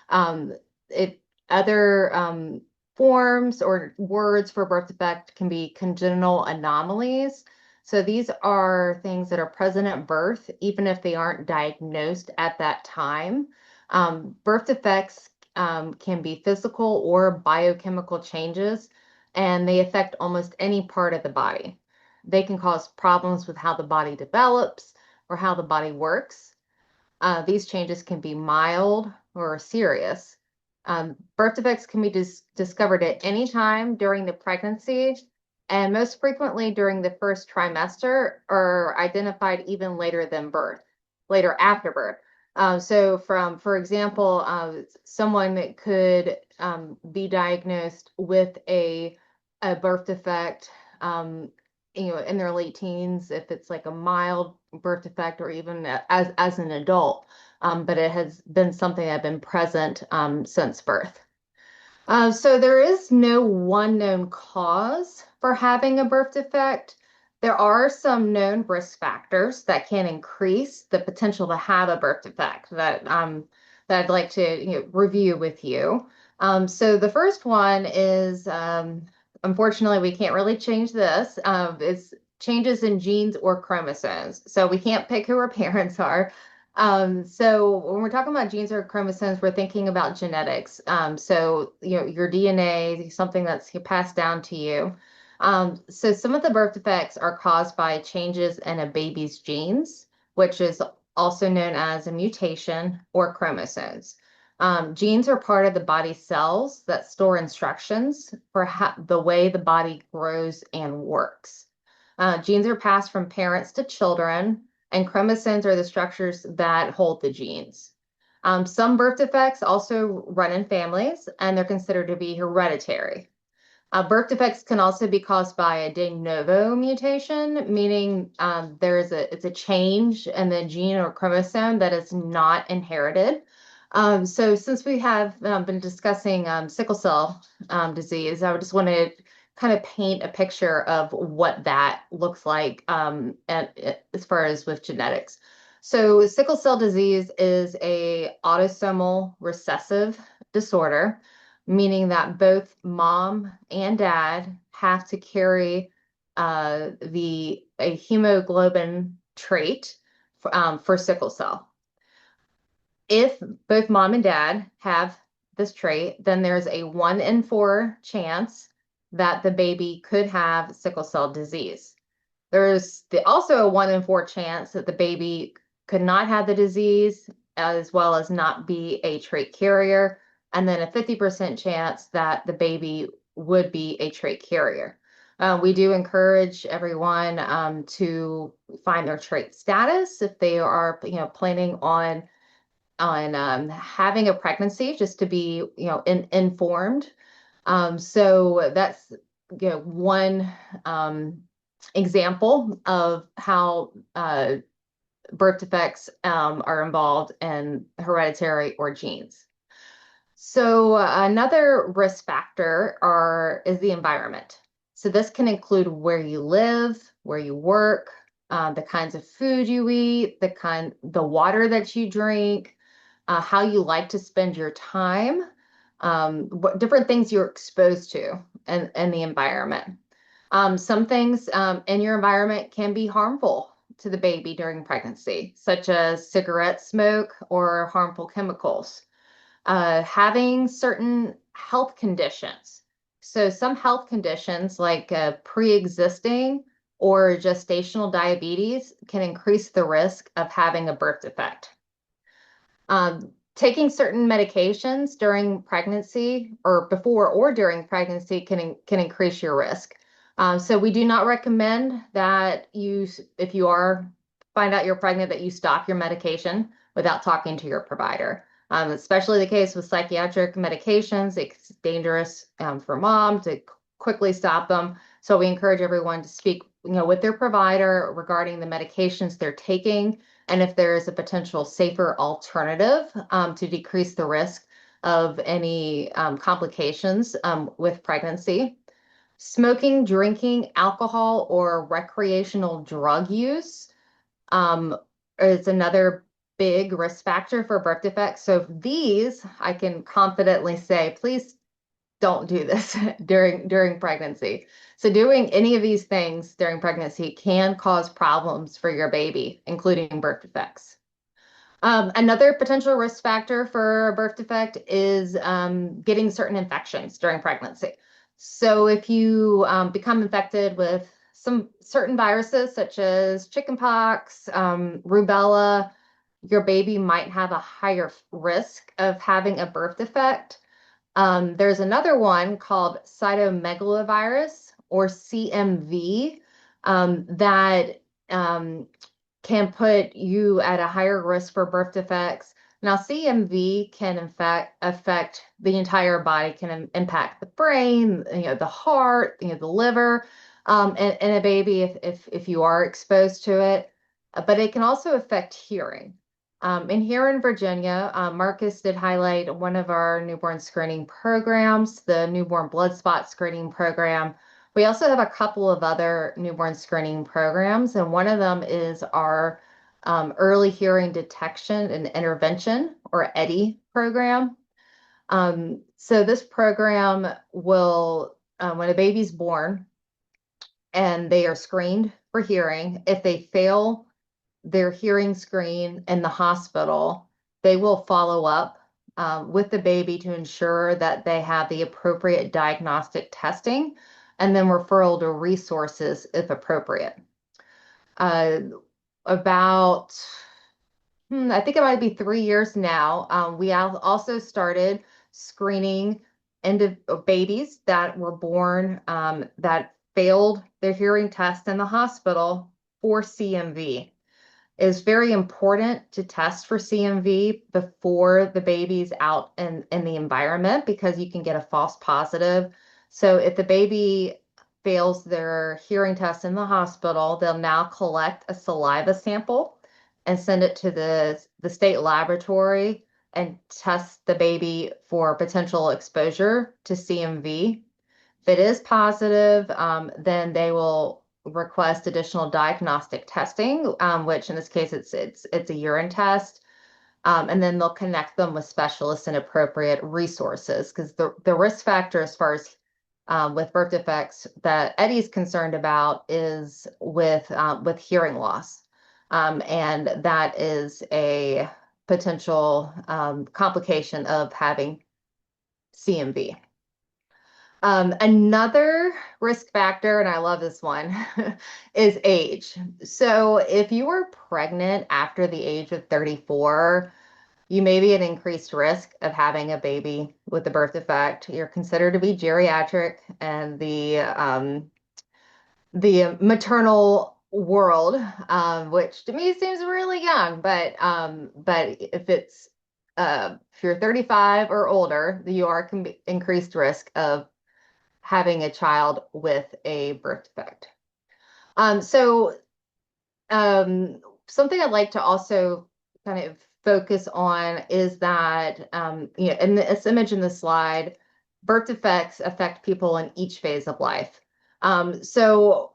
Um, it other forms or words for birth defect can be congenital anomalies. So these are things that are present at birth, even if they aren't diagnosed at that time. Birth defects can be physical or biochemical changes, and they affect almost any part of the body. They can cause problems with how the body develops or how the body works. These changes can be mild or serious. Birth defects can be discovered at any time during the pregnancy and most frequently during the first trimester or identified even later than birth, later after birth. For example, someone that could be diagnosed with a birth defect, in their late teens, if it's like a mild birth defect or even as an adult, but it has been something that been present since birth. So there is no one known cause for having a birth defect. There are some known risk factors that can increase the potential to have a birth defect that I'd like to review with you. So the first one is, unfortunately, we can't really change this. It's changes in genes or chromosomes. So we can't pick who our parents are. So when we're talking about genes or chromosomes, we're thinking about genetics. So your DNA, something that's passed down to you. So some of the birth defects are caused by changes in a baby's genes, which is also known as a mutation or chromosomes. Genes are part of the body cells that store instructions for the way the body grows and works. Genes are passed from parents to children, and chromosomes are the structures that hold the genes. Some birth defects also run in families, and they're considered to be hereditary. Birth defects can also be caused by a de novo mutation, meaning it's a change in the gene or chromosome that is not inherited. So since we have been discussing sickle cell disease, I just want to kind of paint a picture of what that looks like as far as with genetics. So sickle cell disease is a autosomal recessive disorder, meaning that both mom and dad have to carry a hemoglobin trait for sickle cell. If both mom and dad have this trait, then there's a 1 in 4 chance that the baby could have sickle cell disease. There's also a 1 in 4 chance that the baby could not have the disease, as well as not be a trait carrier, and then a 50% chance that the baby would be a trait carrier. We do encourage everyone to find their trait status if they are, planning on having a pregnancy, just to be, informed. So that's, one example of how birth defects are involved in hereditary or genes. So another risk factor is the environment. So this can include where you live, where you work, the kinds of food you eat, the water that you drink, how you like to spend your time, what different things you're exposed to and the environment. Some things in your environment can be harmful to the baby during pregnancy, such as cigarette smoke or harmful chemicals. Having certain health conditions. So some health conditions like pre-existing or gestational diabetes can increase the risk of having a birth defect. Taking certain medications during pregnancy or before or during pregnancy can increase your risk. So we do not recommend that if you find out you're pregnant, that you stop your medication without talking to your provider. Especially the case with psychiatric medications. It's dangerous for mom to quickly stop them. So we encourage everyone to speak, with their provider regarding the medications they're taking, and if there is a potential safer alternative to decrease the risk of any complications with pregnancy. Smoking, drinking, alcohol, or recreational drug use is another big risk factor for birth defects. So these, I can confidently say, please don't do this during pregnancy. So doing any of these things during pregnancy can cause problems for your baby, including birth defects. Another potential risk factor for a birth defect is getting certain infections during pregnancy. So if you become infected with some certain viruses, such as chickenpox, rubella, your baby might have a higher risk of having a birth defect. There's another one called cytomegalovirus, or CMV, that can put you at a higher risk for birth defects. Now, CMV can affect the entire body, can impact the brain, the heart, the liver, and a baby if you are exposed to it. But it can also affect hearing. And here in Virginia, Marcus did highlight one of our newborn screening programs, the newborn blood spot screening program. We also have a couple of other newborn screening programs, and one of them is our early hearing detection and intervention, or EDI program. So this program will, when a baby's born and they are screened for hearing, if they fail their hearing screen in the hospital, they will follow up with the baby to ensure that they have the appropriate diagnostic testing, and then referral to resources if appropriate. About, I think it might be 3 years now, we have also started screening babies that were born that failed their hearing test in the hospital for CMV. It's very important to test for CMV before the baby's out in the environment because you can get a false positive. So if the baby fails their hearing test in the hospital, they'll now collect a saliva sample and send it to the state laboratory and test the baby for potential exposure to CMV. If it is positive, then they will request additional diagnostic testing, which in this case it's a urine test, and then they'll connect them with specialists and appropriate resources because the risk factor as far as with birth defects that Eddie's concerned about is with hearing loss, and that is a potential complication of having CMV. Another risk factor, and I love this one, is age. So if you were pregnant after the age of 34, you may be at increased risk of having a baby with a birth defect. You're considered to be geriatric, and the maternal world, which to me seems really young, but if you're 35 or older, you are increased risk of having a child with a birth defect. So something I'd like to also kind of focus on is that, in this image in the slide, birth defects affect people in each phase of life. So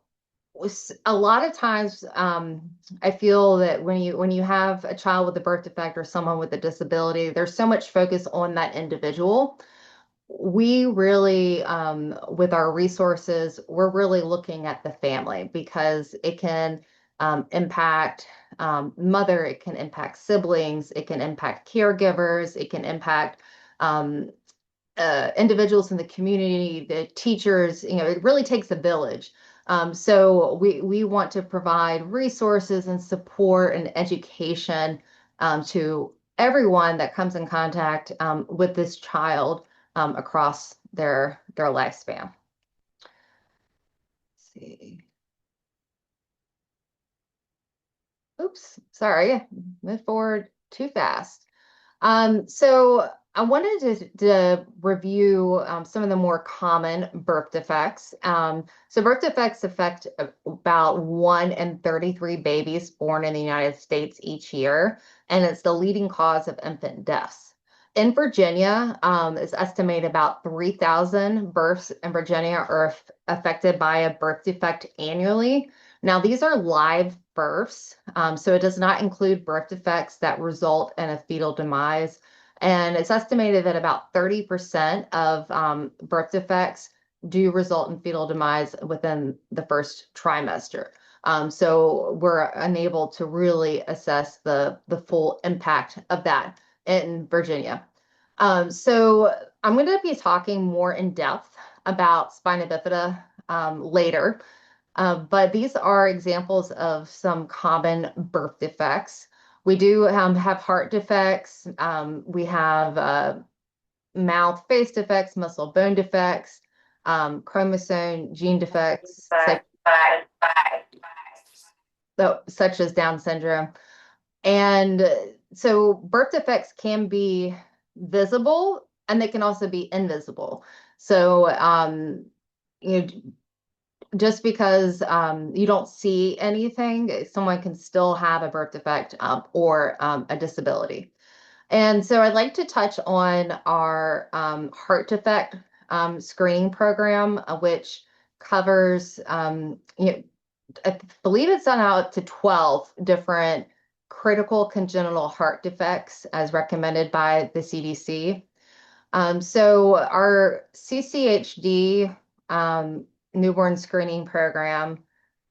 a lot of times, I feel that when you have a child with a birth defect or someone with a disability, there's so much focus on that individual. We really, with our resources, we're really looking at the family because it can impact mother, it can impact siblings, it can impact caregivers, it can impact individuals in the community, the teachers. It really takes a village. So we want to provide resources and support and education to everyone that comes in contact with this child across their lifespan. Let's see. Oops, sorry, moved forward too fast. So I wanted to review some of the more common birth defects. So birth defects affect about 1 in 33 babies born in the United States each year, and it's the leading cause of infant deaths. In Virginia, it's estimated about 3,000 births in Virginia are affected by a birth defect annually. Now, these are live births, so it does not include birth defects that result in a fetal demise. And it's estimated that about 30% of birth defects do result in fetal demise within the first trimester. So we're unable to really assess the full impact of that in Virginia. So I'm going to be talking more in depth about spina bifida later. But these are examples of some common birth defects. We do have heart defects. We have mouth face defects, muscle bone defects, chromosome gene defects, such as Down syndrome. And so birth defects can be visible and they can also be invisible. So, just because you don't see anything, someone can still have a birth defect or a disability. And so I'd like to touch on our heart defect screening program, which covers, I believe it's done out to 12 different critical congenital heart defects as recommended by the CDC. So our CCHD newborn screening program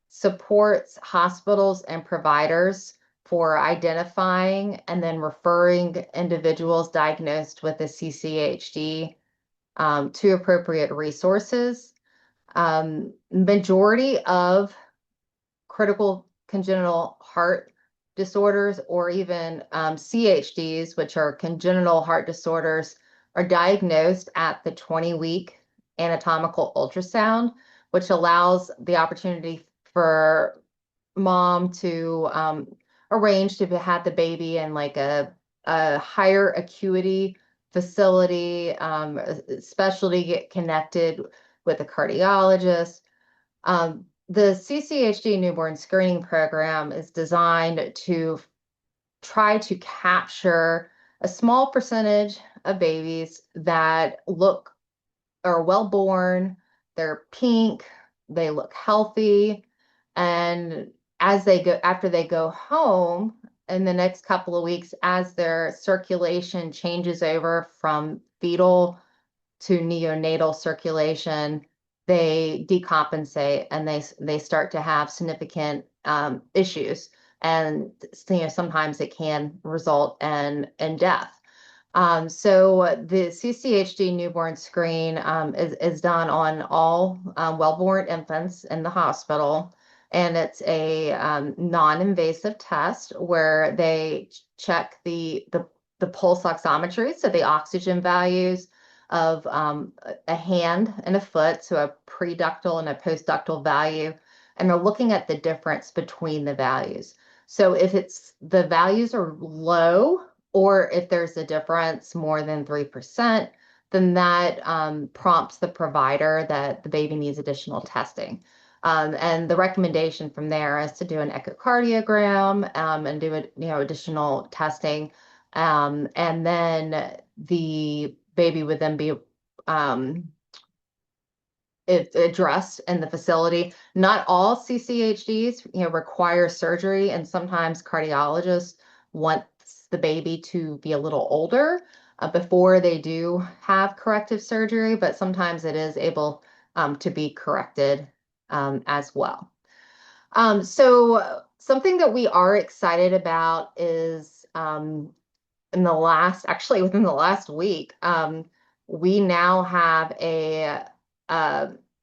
supports hospitals and providers for identifying and then referring individuals diagnosed with a CCHD to appropriate resources. Majority of critical congenital heart disorders or even CHDs, which are congenital heart disorders, are diagnosed at the 20-week anatomical ultrasound, which allows the opportunity for mom to arranged to have the baby in like a higher acuity facility, specialty, get connected with a cardiologist. The CCHD newborn screening program is designed to try to capture a small percentage of babies that look are well born, they're pink, they look healthy, and as they go after they go home in the next couple of weeks, as their circulation changes over from fetal to neonatal circulation, they decompensate and they start to have significant issues, and sometimes it can result in death. So the CCHD newborn screen is done on all well-born infants in the hospital, and it's a non-invasive test where they check the pulse oximetry, so the oxygen values of a hand and a foot, so a preductal and a postductal value, and they're looking at the difference between the values. So if the values are low, or if there's a difference more than 3%, then that prompts the provider that the baby needs additional testing. And the recommendation from there is to do an echocardiogram and do additional testing. And then the baby would then be addressed in the facility. Not all CCHDs, require surgery, and sometimes cardiologists want the baby to be a little older before they do have corrective surgery, but sometimes it is able to be corrected as well. So something that we are excited about is within the last week, we now have a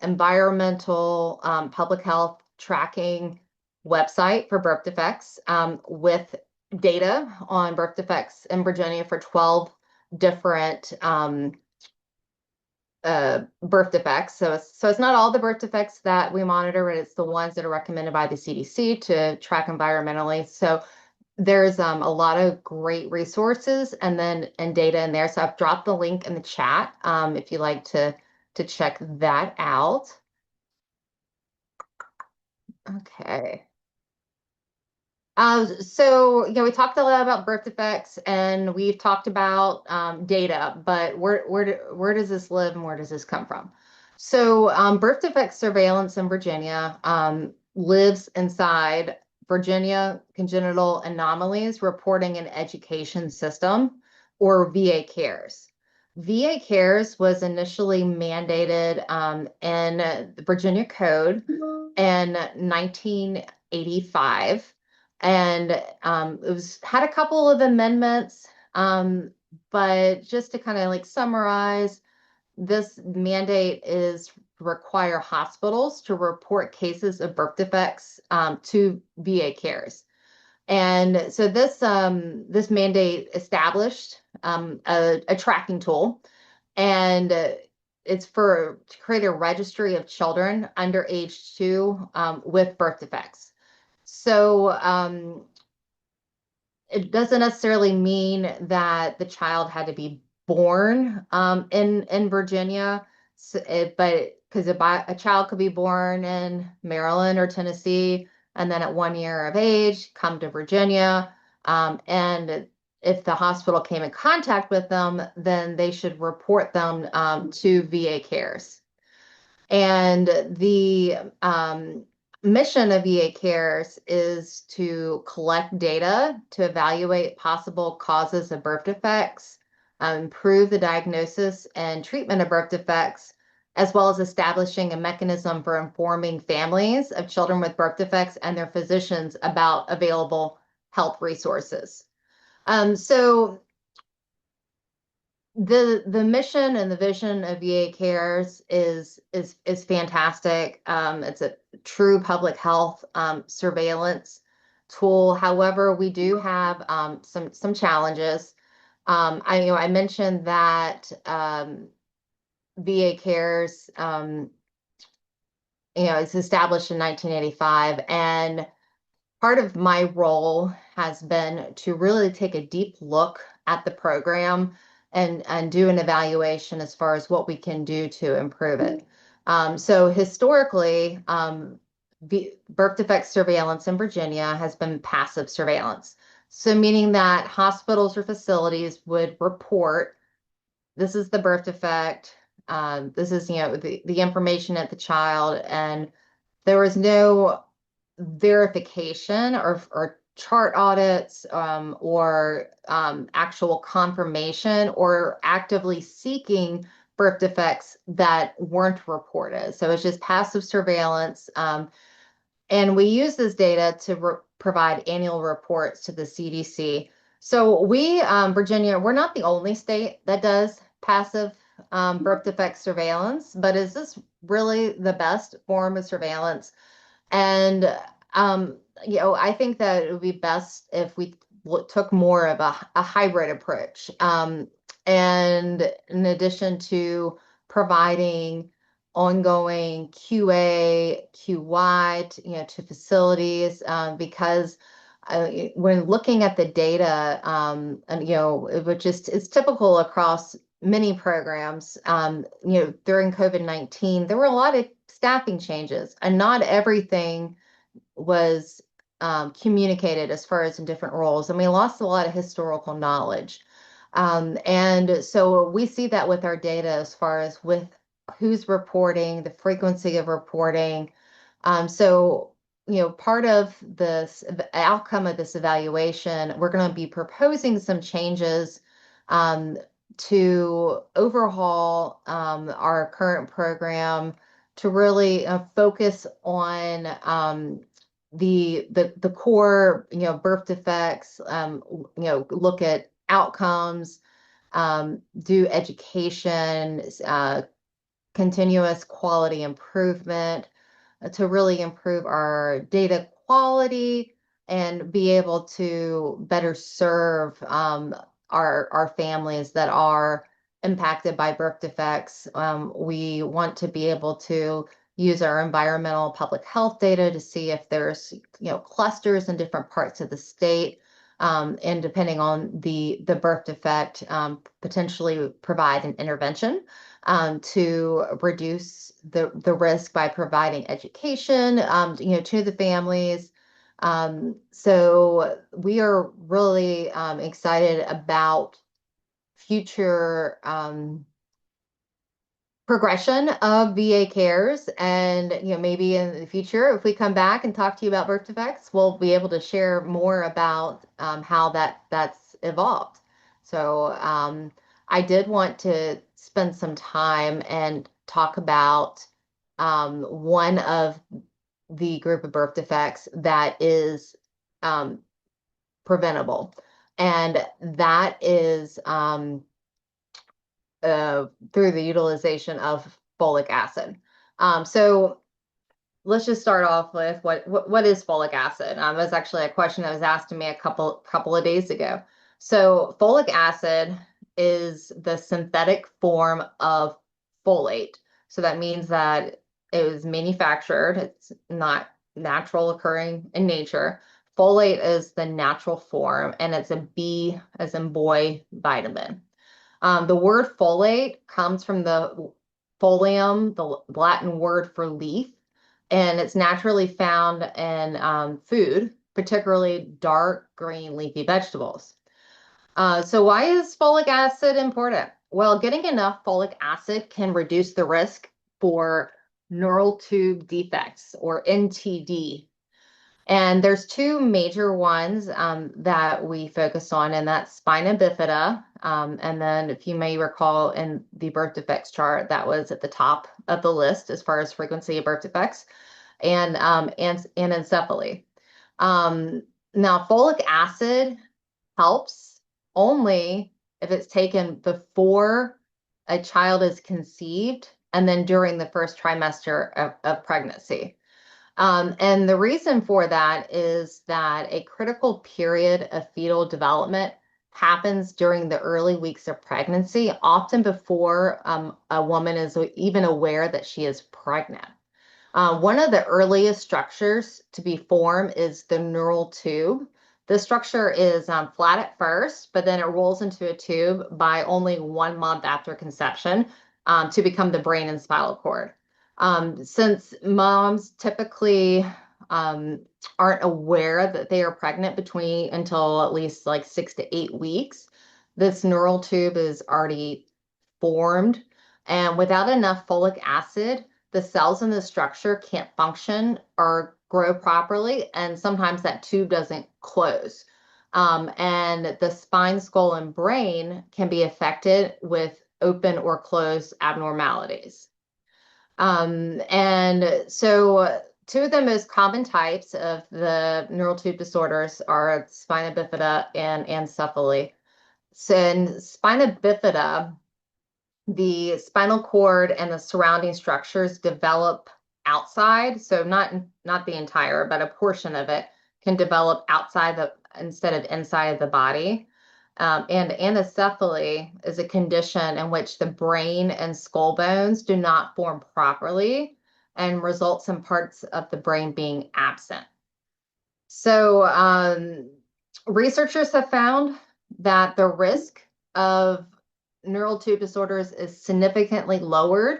environmental public health tracking website for birth defects with data on birth defects in Virginia for 12 different birth defects. So it's not all the birth defects that we monitor, but it's the ones that are recommended by the CDC to track environmentally. So there's a lot of great resources and data in there. So I've dropped the link in the chat if you'd like to check that out. Okay. So we talked a lot about birth defects, and we've talked about data, but where does this live and where does this come from? So birth defect surveillance in Virginia lives inside Virginia Congenital Anomalies Reporting and Education System, or VA CARES. VA CARES was initially mandated in the Virginia Code in 1985. And it had a couple of amendments, but just to kind of summarize, this mandate is require hospitals to report cases of birth defects to VA CARES. And so this mandate established a tracking tool, and it's to create a registry of children under age 2 with birth defects. So it doesn't necessarily mean that the child had to be born in Virginia, but because a child could be born in Maryland or Tennessee, and then at 1 year of age, come to Virginia. And if the hospital came in contact with them, then they should report them to VA CARES. And the mission of VA CARES is to collect data to evaluate possible causes of birth defects, improve the diagnosis and treatment of birth defects, as well as establishing a mechanism for informing families of children with birth defects and their physicians about available health resources. So the mission and the vision of VA CARES is fantastic. It's a true public health surveillance tool. However, we do have some challenges. I mentioned that VA CARES it's established in 1985, and part of my role has been to really take a deep look at the program and do an evaluation as far as what we can do to improve it. So historically, birth defect surveillance in Virginia has been passive surveillance. So meaning that hospitals or facilities would report, this is the birth defect, this is, the information at the child, and there was no verification or chart audits, or actual confirmation or actively seeking birth defects that weren't reported. So it's just passive surveillance. And we use this data to provide annual reports to the CDC. So Virginia, we're not the only state that does passive birth defect surveillance, but is this really the best form of surveillance? And I think that it would be best if we took more of a hybrid approach. And in addition to providing ongoing QA, QY, to facilities, because when looking at the data, and it's typical across many programs. During COVID-19, there were a lot of staffing changes, and not everything was communicated as far as in different roles, and we lost a lot of historical knowledge. And so we see that with our data as far as with who's reporting, the frequency of reporting. So, part of this outcome of this evaluation, we're going to be proposing some changes to overhaul our current program to really focus on the core, birth defects, look at outcomes, do education, continuous quality improvement to really improve our data quality and be able to better serve our families that are impacted by birth defects. We want to be able to use our environmental public health data to see if there's clusters in different parts of the state, and depending on the birth defect, potentially provide an intervention to reduce the risk by providing education to the families. So we are really excited about future progression of VA cares, and maybe in the future, if we come back and talk to you about birth defects, we'll be able to share more about how that's evolved. So I did want to spend some time and talk about one of the group of birth defects that is preventable, and that is through the utilization of folic acid. So let's just start off with what is folic acid? That's actually a question that was asked to me a couple of days ago. So folic acid is the synthetic form of folate. So that means that it was manufactured. It's not natural occurring in nature. Folate is the natural form, and it's a B as in boy vitamin. The word folate comes from the folium, the Latin word for leaf, and it's naturally found in food, particularly dark green leafy vegetables. So why is folic acid important? Well, getting enough folic acid can reduce the risk for neural tube defects, or NTD. And there's two major ones that we focus on, and that's spina bifida. And then, if you may recall, in the birth defects chart, that was at the top of the list as far as frequency of birth defects, and anencephaly. Now, folic acid helps only if it's taken before a child is conceived and then during the first trimester of pregnancy. And the reason for that is that a critical period of fetal development happens during the early weeks of pregnancy, often before a woman is even aware that she is pregnant. One of the earliest structures to be formed is the neural tube. This structure is flat at first, but then it rolls into a tube by only 1 month after conception to become the brain and spinal cord. Since moms typically aren't aware that they are pregnant between until at least like 6 to 8 weeks, this neural tube is already formed. And without enough folic acid, the cells in the structure can't function or grow properly, and sometimes that tube doesn't close. And the spine, skull, and brain can be affected with open or closed abnormalities. And so, two of the most common types of the neural tube disorders are spina bifida and anencephaly. So, in spina bifida, the spinal cord and the surrounding structures develop outside. So not the entire, but a portion of it can develop outside the instead of inside of the body. And anencephaly is a condition in which the brain and skull bones do not form properly and results in parts of the brain being absent. So researchers have found that the risk of neural tube disorders is significantly lowered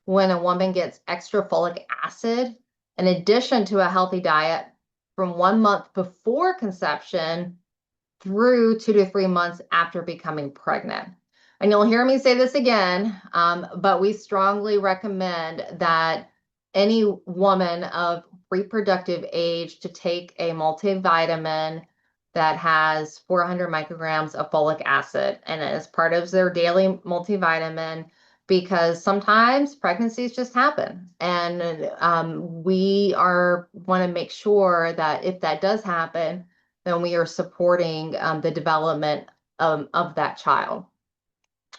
when a woman gets extra folic acid in addition to a healthy diet from 1 month before conception through 2 to 3 months after becoming pregnant. And you'll hear me say this again, but we strongly recommend that any woman of reproductive age to take a multivitamin that has 400 micrograms of folic acid and as part of their daily multivitamin, because sometimes pregnancies just happen. And we want to make sure that if that does happen, then we are supporting the development of that child.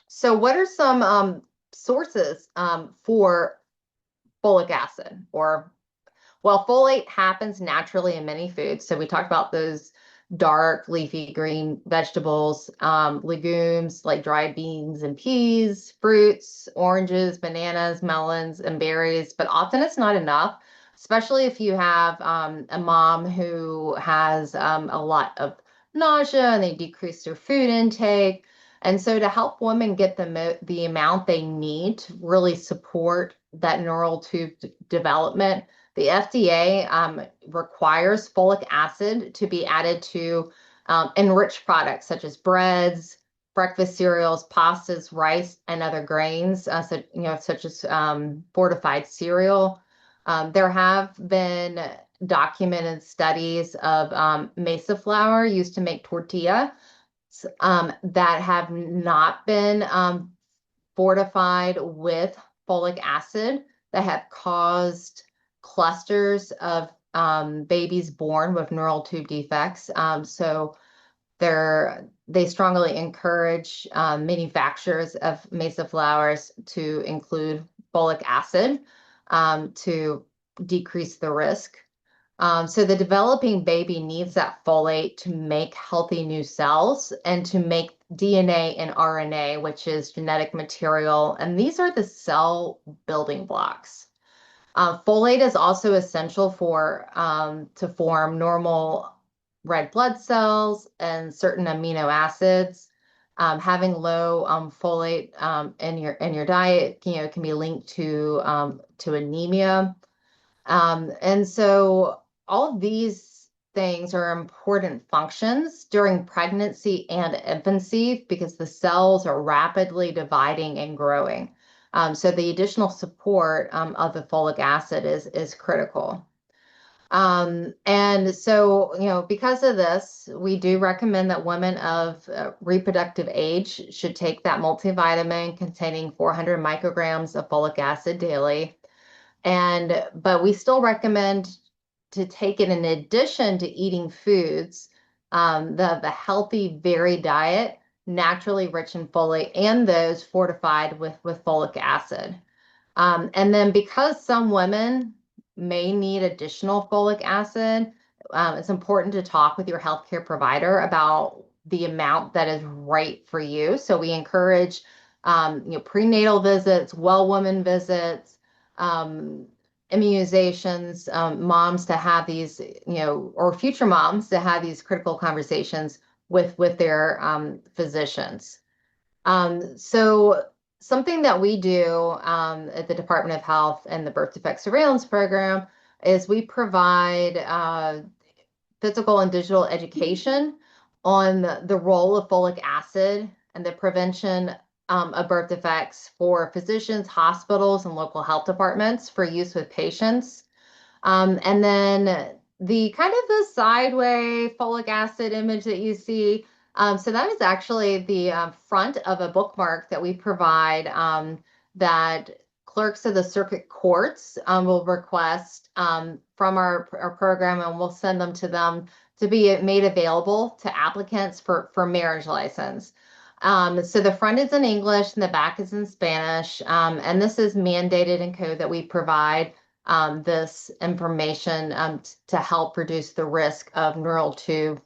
So what are some sources for folic acid? Well, folate happens naturally in many foods. So we talked about those dark leafy green vegetables, legumes like dried beans and peas, fruits, oranges, bananas, melons, and berries. But often it's not enough, especially if you have a mom who has a lot of nausea and they decrease their food intake. And so to help women get the amount they need to really support that neural tube development, the FDA requires folic acid to be added to enriched products such as breads, breakfast cereals, pastas, rice, and other grains, such as fortified cereal. There have been documented studies of mesa flour used to make tortilla that have not been fortified with folic acid that have caused clusters of babies born with neural tube defects. So they strongly encourage manufacturers of mesa flours to include folic acid to decrease the risk. So the developing baby needs that folate to make healthy new cells and to make DNA and RNA, which is genetic material. And these are the cell building blocks. Folate is also essential to form normal red blood cells and certain amino acids. Having low folate in your diet, can be linked to anemia. And so all of these things are important functions during pregnancy and infancy because the cells are rapidly dividing and growing. So the additional support of the folic acid is critical. And so, because of this, we do recommend that women of reproductive age should take that multivitamin containing 400 micrograms of folic acid daily. But we still recommend to take it in addition to eating foods, the healthy, varied diet, naturally rich in folate, and those fortified with folic acid. And then because some women may need additional folic acid, it's important to talk with your healthcare provider about the amount that is right for you. So we encourage, prenatal visits, well woman visits, immunizations, moms to have these, or future moms to have these critical conversations with their physicians. So something that we do at the Department of Health and the Birth Defect Surveillance Program is we provide physical and digital education on the role of folic acid and the prevention of birth defects for physicians, hospitals, and local health departments for use with patients. And then the kind of the sideway folic acid image that you see. So that is actually the front of a bookmark that we provide that clerks of the circuit courts will request from our program, and we'll send them to them to be made available to applicants for marriage license. So the front is in English and the back is in Spanish. And this is mandated in code that we provide this information to help reduce the risk of neural tube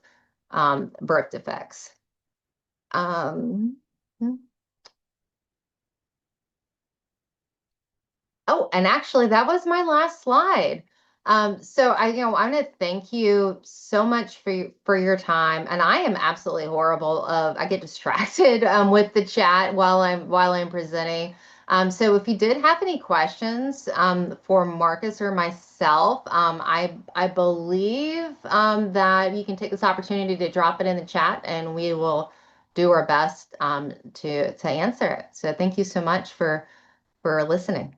birth defects. Um, oh, and actually, that was my last slide. So I want to thank you so much for your time. And I am absolutely horrible I get distracted with the chat while I'm presenting. So if you did have any questions for Marcus or myself, I believe that you can take this opportunity to drop it in the chat, and we will do our best to answer it. So thank you so much for listening.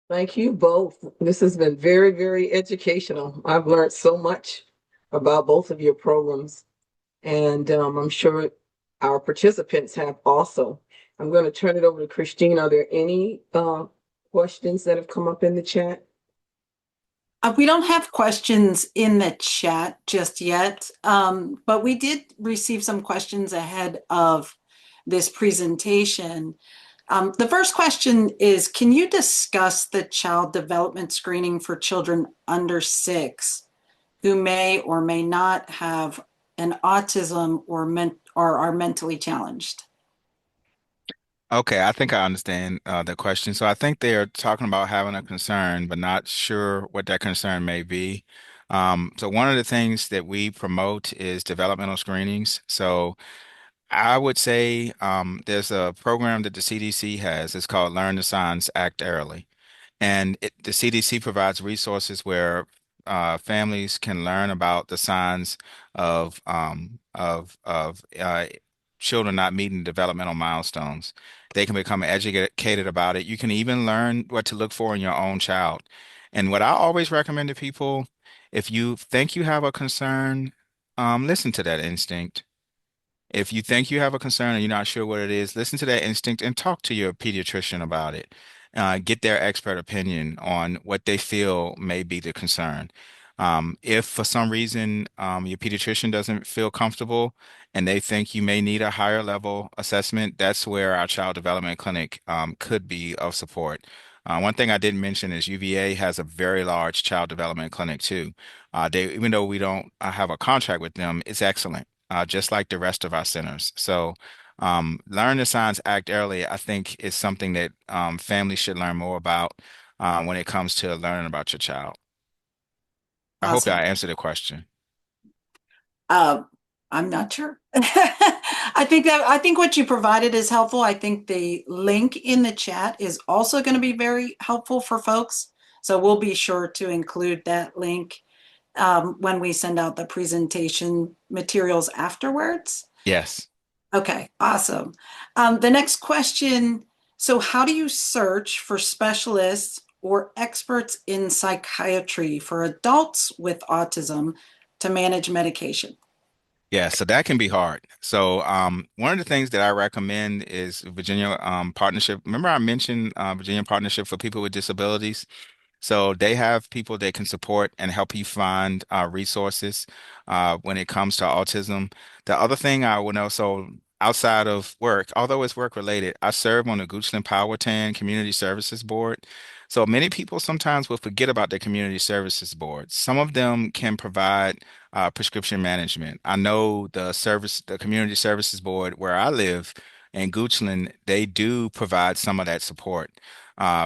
Thank you both. This has been very, very educational. I've learned so much about both of your programs, and I'm sure our participants have also. I'm going to turn it over to Christine. Are there any questions that have come up in the chat? We don't have questions in the chat just yet, but we did receive some questions ahead of this presentation. The first question is, can you discuss the child development screening for children under 6 who may or may not have an autism or are mentally challenged? Okay, I think I understand the question. So I think they're talking about having a concern, but not sure what that concern may be. So one of the things that we promote is developmental screenings. So I would say there's a program that the CDC has. It's called Learn the Signs, Act Early. And the CDC provides resources where families can learn about the signs of children not meeting developmental milestones. They can become educated about it. You can even learn what to look for in your own child. And what I always recommend to people, if you think you have a concern, listen to that instinct. If you think you have a concern and you're not sure what it is, listen to that instinct and talk to your pediatrician about it. Get their expert opinion on what they feel may be the concern. If for some reason your pediatrician doesn't feel comfortable and they think you may need a higher level assessment, that's where our child development clinic could be of support. One thing I didn't mention is UVA has a very large child development clinic too. Even though we don't have a contract with them, it's excellent, just like the rest of our centers. So, learn the signs, act early, I think is something that families should learn more about when it comes to learning about your child. I hope that Awesome. I answered the question. I'm not sure. I think what you provided is helpful. I think the link in the chat is also going to be very helpful for folks. So we'll be sure to include that link when we send out the presentation materials afterwards. Yes. Okay, awesome. The next question, so how do you search for specialists or experts in psychiatry for adults with autism to manage medication? Yeah, so that can be hard. So one of the things that I recommend is Virginia Partnership. Remember I mentioned Virginia Partnership for People with Disabilities? So they have people that can support and help you find resources when it comes to autism. The other thing I would know, so outside of work, although it's work related, I serve on the Goochland Powhatan Community Services Board. So many people sometimes will forget about the community services board. Some of them can provide prescription management. I know the community services board where I live and Goochland, they do provide some of that support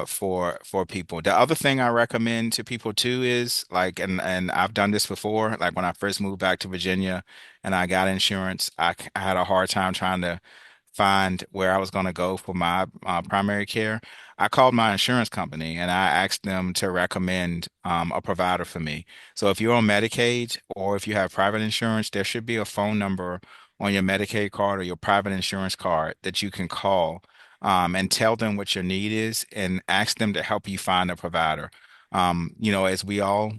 for people. The other thing I recommend to people too is like, and I've done this before, like when I first moved back to Virginia and I got insurance, I had a hard time trying to find where I was going to go for my primary care. I called my insurance company and I asked them to recommend a provider for me. So if you're on Medicaid or if you have private insurance, there should be a phone number on your Medicaid card or your private insurance card that you can call and tell them what your need is and ask them to help you find a provider. As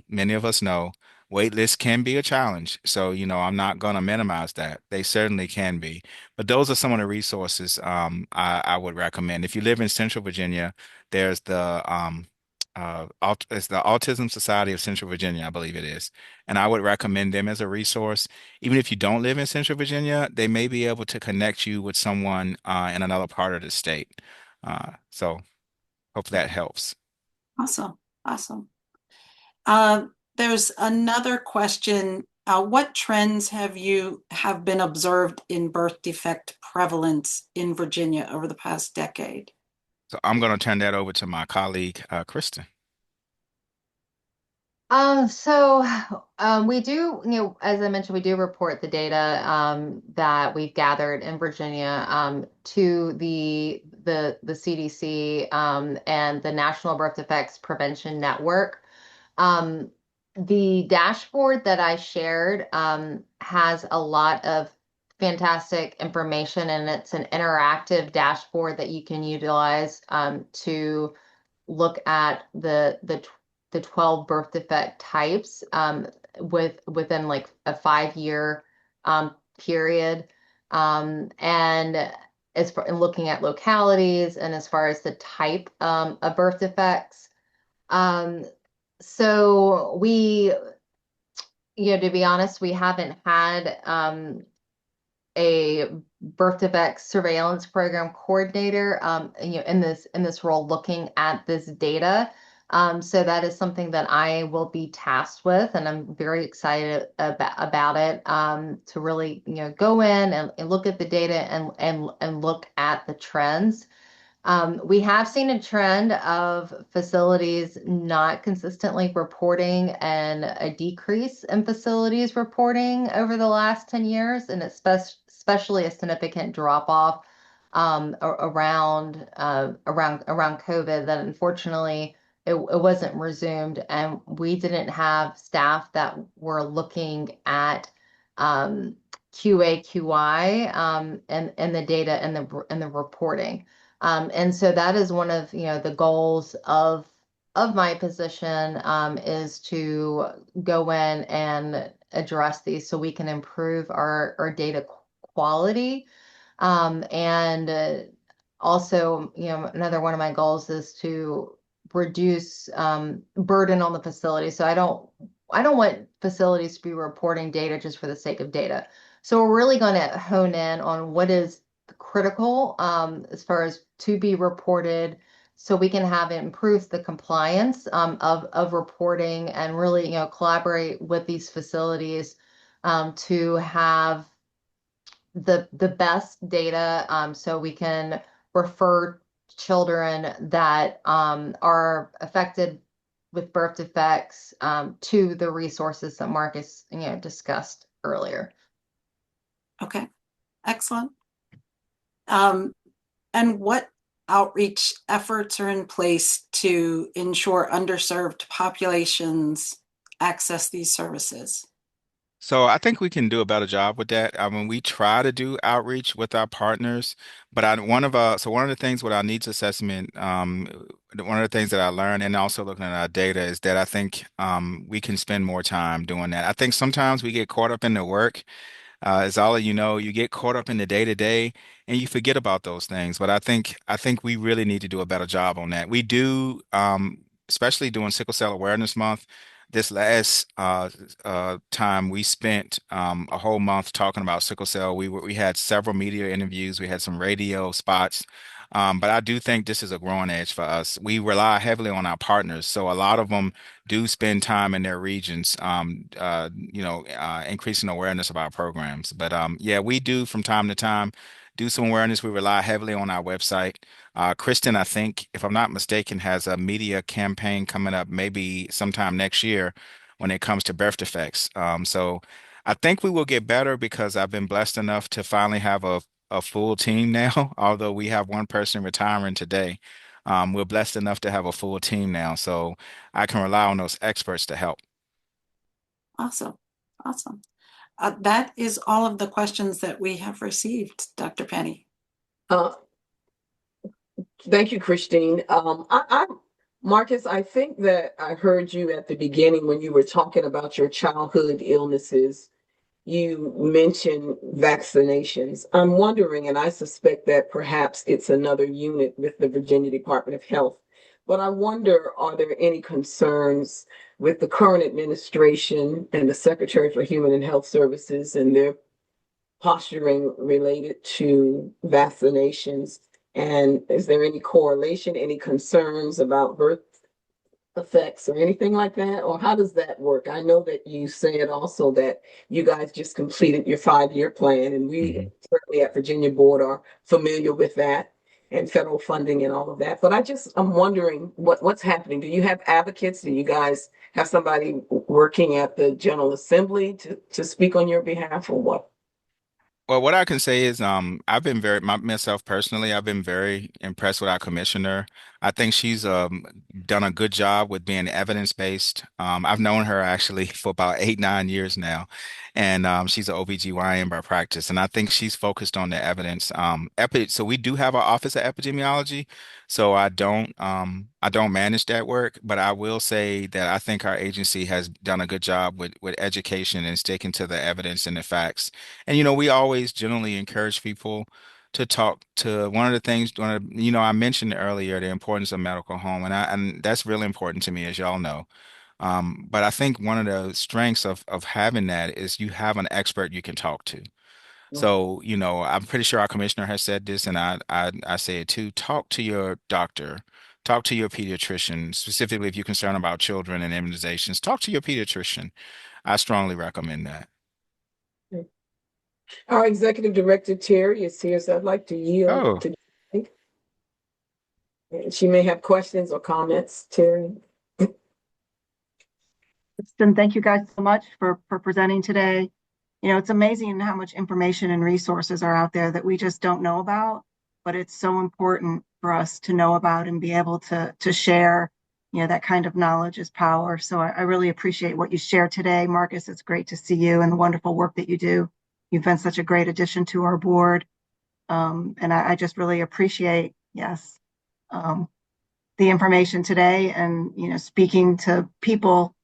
many of us know, wait lists can be a challenge. So, I'm not going to minimize that. They certainly can be. But those are some of the resources I would recommend. If you live in Central Virginia, there's it's the Autism Society of Central Virginia, I believe it is. And I would recommend them as a resource. Even if you don't live in Central Virginia, they may be able to connect you with someone in another part of the state. So hope that helps. Awesome. Awesome. There's another question. What trends have been observed in birth defect prevalence in Virginia over the past decade? So I'm going to turn that over to my colleague, Kristen. We do, as I mentioned, we do report the data that we've gathered in Virginia to the CDC and the National Birth Defects Prevention Network. The dashboard that I shared has a lot of fantastic information, and it's an interactive dashboard that you can utilize to look at the 12 birth defect types within like a 5-year period. And as for looking at localities and as far as the type of birth defects. So to be honest, we haven't had a birth defects surveillance program coordinator, in this role looking at this data. So that is something that I will be tasked with, and I'm very excited about it, to really, go in and look at the data and look at the trends. We have seen a trend of facilities not consistently reporting and a decrease in facilities reporting over the last 10 years, and especially a significant drop off around COVID that unfortunately it wasn't resumed, and we didn't have staff that were looking at QA, QI, and the data and the reporting. And so that is one of the goals of my position, is to go in and address these so we can improve our data quality. And also, another one of my goals is to reduce burden on the facility. So I don't want facilities to be reporting data just for the sake of data. So we're really going to hone in on what is critical as far as to be reported, so we can have improve the compliance of reporting, and really collaborate with these facilities to have the best data, so we can refer children that are affected with birth defects to the resources that Marcus discussed earlier. Okay, excellent. And what outreach efforts are in place to ensure underserved populations access these services? So I think we can do a better job with that. I mean, we try to do outreach with our partners, but one of the things with our needs assessment, one of the things that I learned, and also looking at our data, is that I think we can spend more time doing that. I think sometimes we get caught up in the work. As all of you know, you get caught up in the day to day and you forget about those things. But I think we really need to do a better job on that. We do, especially during Sickle Cell Awareness Month. This last time we spent a whole month talking about sickle cell. We had several media interviews. We had some radio spots. But I do think this is a growing edge for us. We rely heavily on our partners, so a lot of them do spend time in their regions, increasing awareness of our programs. But yeah, we do from time to time do some awareness. We rely heavily on our website. Kristen, I think, if I'm not mistaken, has a media campaign coming up maybe sometime next year when it comes to birth defects. So I think we will get better because I've been blessed enough to finally have a full team now, although we have one person retiring today. We're blessed enough to have a full team now, so I can rely on those experts to help. Awesome. Awesome. That is all of the questions that we have received, Dr. Penny. Uh, Thank you, Christine. Marcus, I think that I heard you at the beginning when you were talking about your childhood illnesses. You mentioned vaccinations. I'm wondering, and I suspect that perhaps it's another unit with the Virginia Department of Health, but I wonder, are there any concerns with the current administration and the Secretary for Human and Health Services and their posturing related to vaccinations? And is there any correlation, any concerns about birth effects or anything like that? Or how does that work? I know that you said also that you guys just completed your 5-year plan, and we certainly at Virginia Board are familiar with that and federal funding and all of that. But I'm wondering what's happening. Do you have advocates? Do you guys have somebody working at the General Assembly to speak on your behalf, or what? Well, what I can say is, I've been myself personally, I've been very impressed with our commissioner. I think she's done a good job with being evidence-based. I've known her actually for about 8, 9 years now, and she's an OBGYN by practice, and I think she's focused on the evidence. So we do have our Office of Epidemiology, so I don't manage that work, but I will say that I think our agency has done a good job with education and sticking to the evidence and the facts. And we always generally encourage people to talk to one of the things, I mentioned earlier the importance of medical home, and that's really important to me, as y'all know. But I think one of the strengths of having that is you have an expert you can talk to. So, I'm pretty sure our commissioner has said this, and I say it too. Talk to your doctor, talk to your pediatrician, specifically if you're concerned about children and immunizations, talk to your pediatrician. I strongly recommend that. Our executive director, Terry, is here, so I'd like to yield Oh, to. She may have questions or comments, Terry. And thank you guys so much for presenting today. It's amazing how much information and resources are out there that we just don't know about, but it's so important for us to know about and be able to share. That kind of knowledge is power. So I really appreciate what you shared today, Marcus. It's great to see you and the wonderful work that you do. You've been such a great addition to our board. And I just really appreciate, yes, the information today and, speaking to people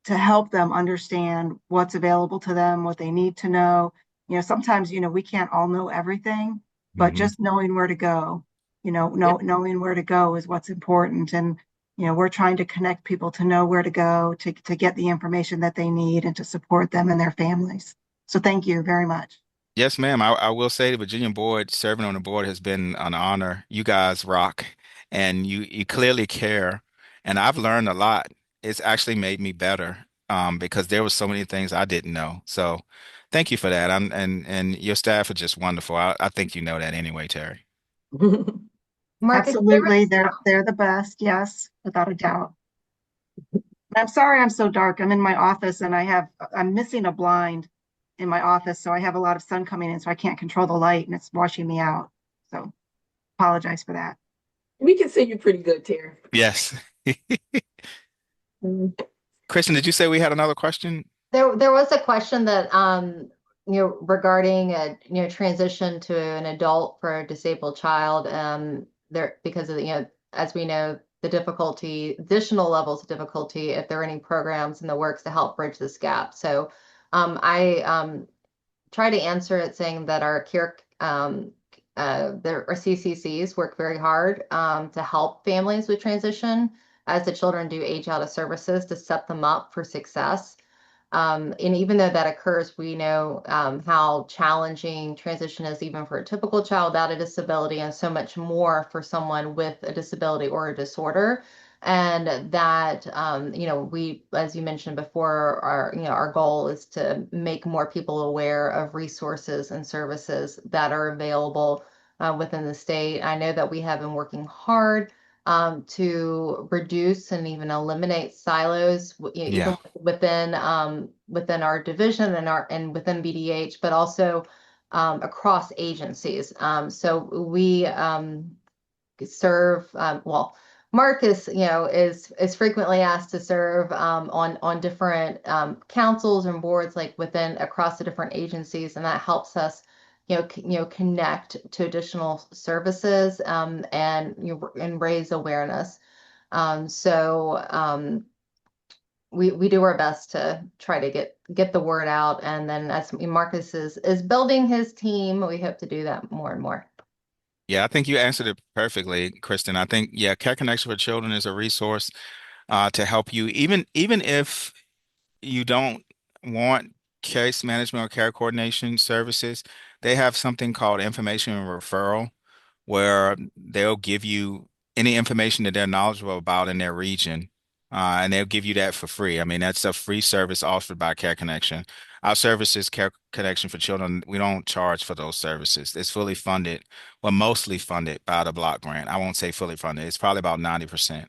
to help them understand what's available to them, what they need to know. Sometimes, we can't all know everything, but just knowing where to go, knowing where to go is what's important. And, we're trying to connect people to know where to go, to get the information that they need and to support them and their families. So thank you very much. yes, ma'am. I will say the Virginia board, serving on the board has been an honor. You guys rock, and you clearly care. And I've learned a lot. It's actually made me better, because there was so many things I didn't know. So thank you for that. And your staff are just wonderful. I think you know that anyway, Terry. Marcus, Absolutely. They're the best. Yes, without a doubt. I'm sorry I'm so dark. I'm in my office and I'm missing a blind in my office. So I have a lot of sun coming in, so I can't control the light and it's washing me out. So apologize for that. We can see you pretty good, Terry. Yes. Mhm. Kristen, did you say we had another question? there was a question that regarding a transition to an adult for a disabled child, there because of the as we know the additional levels of difficulty, if there are any programs in the works to help bridge this gap. So I try to answer it saying that our care our CCCs work very hard to help families with transition as the children do age out of services to set them up for success. And even though that occurs, we know how challenging transition is even for a typical child without a disability, and so much more for someone with a disability or a disorder. And that, we, as you mentioned before, our goal is to make more people aware of resources and services that are available within the state. I know that we have been working hard to reduce and even eliminate silos, Yeah. even within our division and within BDH, but also across agencies. So we serve, well, Marcus, is frequently asked to serve on different councils and boards, like within across the different agencies, and that helps us, connect to additional services and raise awareness. So we do our best to try to get the word out, and then as Marcus is building his team, we hope to do that more and more. Yeah, I think you answered it perfectly, Kristen. I think, yeah, Care Connection for Children is a resource to help you, even if you don't want case management or care coordination services. They have something called information and referral, where they'll give you any information that they're knowledgeable about in their region, and they'll give you that for free. I mean, that's a free service offered by Care Connection. Our service is Care Connection for Children. We don't charge for those services. It's fully funded, well, mostly funded by the block grant. I won't say fully funded. It's probably about 90%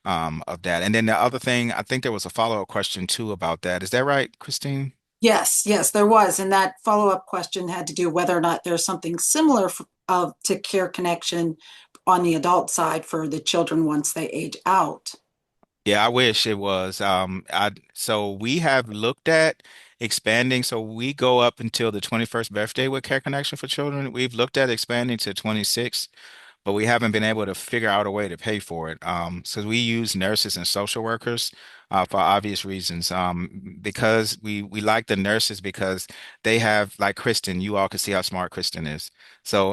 of that. And then the other thing, I think there was a follow-up question too about that. Is that right, Christine? Yes, there was. And that follow-up question had to do whether or not there's something similar to Care Connection on the adult side for the children once they age out. Yeah, I wish it was. So we have looked at expanding. So we go up until the 21st birthday with Care Connection for Children. We've looked at expanding to 26, but we haven't been able to figure out a way to pay for it. So we use nurses and social workers for obvious reasons. Because we like the nurses because they have, like Kristen, you all can see how smart Kristen is. So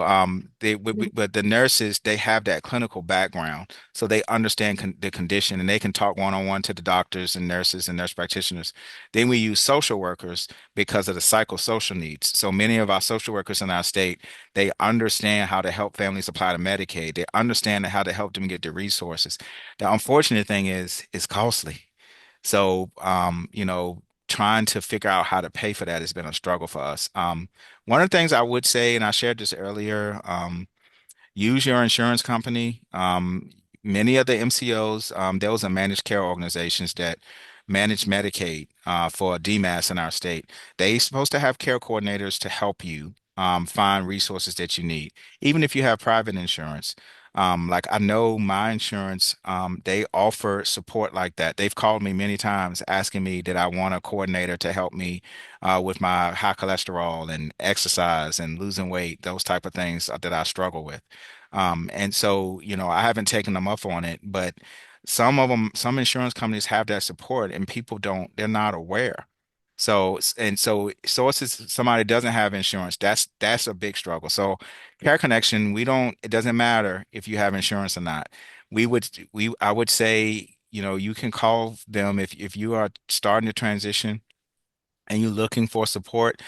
but the nurses, they have that clinical background, so they understand the condition and they can talk one-on-one to the doctors and nurses and nurse practitioners. Then we use social workers because of the psychosocial needs. So many of our social workers in our state, they understand how to help families apply to Medicaid. They understand how to help them get the resources. The unfortunate thing is it's costly. So, trying to figure out how to pay for that has been a struggle for us. One of the things I would say, and I shared this earlier, use your insurance company. Many of the MCOs, those are managed care organizations that manage Medicaid for DMAS in our state. They're supposed to have care coordinators to help you find resources that you need, even if you have private insurance. Like I know my insurance, they offer support like that. They've called me many times asking me, did I want a coordinator to help me with my high cholesterol and exercise and losing weight, those type of things that I struggle with. And so, I haven't taken them up on it, but some of them, some insurance companies have that support and people they're not aware. So sources, somebody doesn't have insurance, that's a big struggle. So Care Connection, it doesn't matter if you have insurance or not. I would say, you can call them if you are starting to transition and you're looking for support.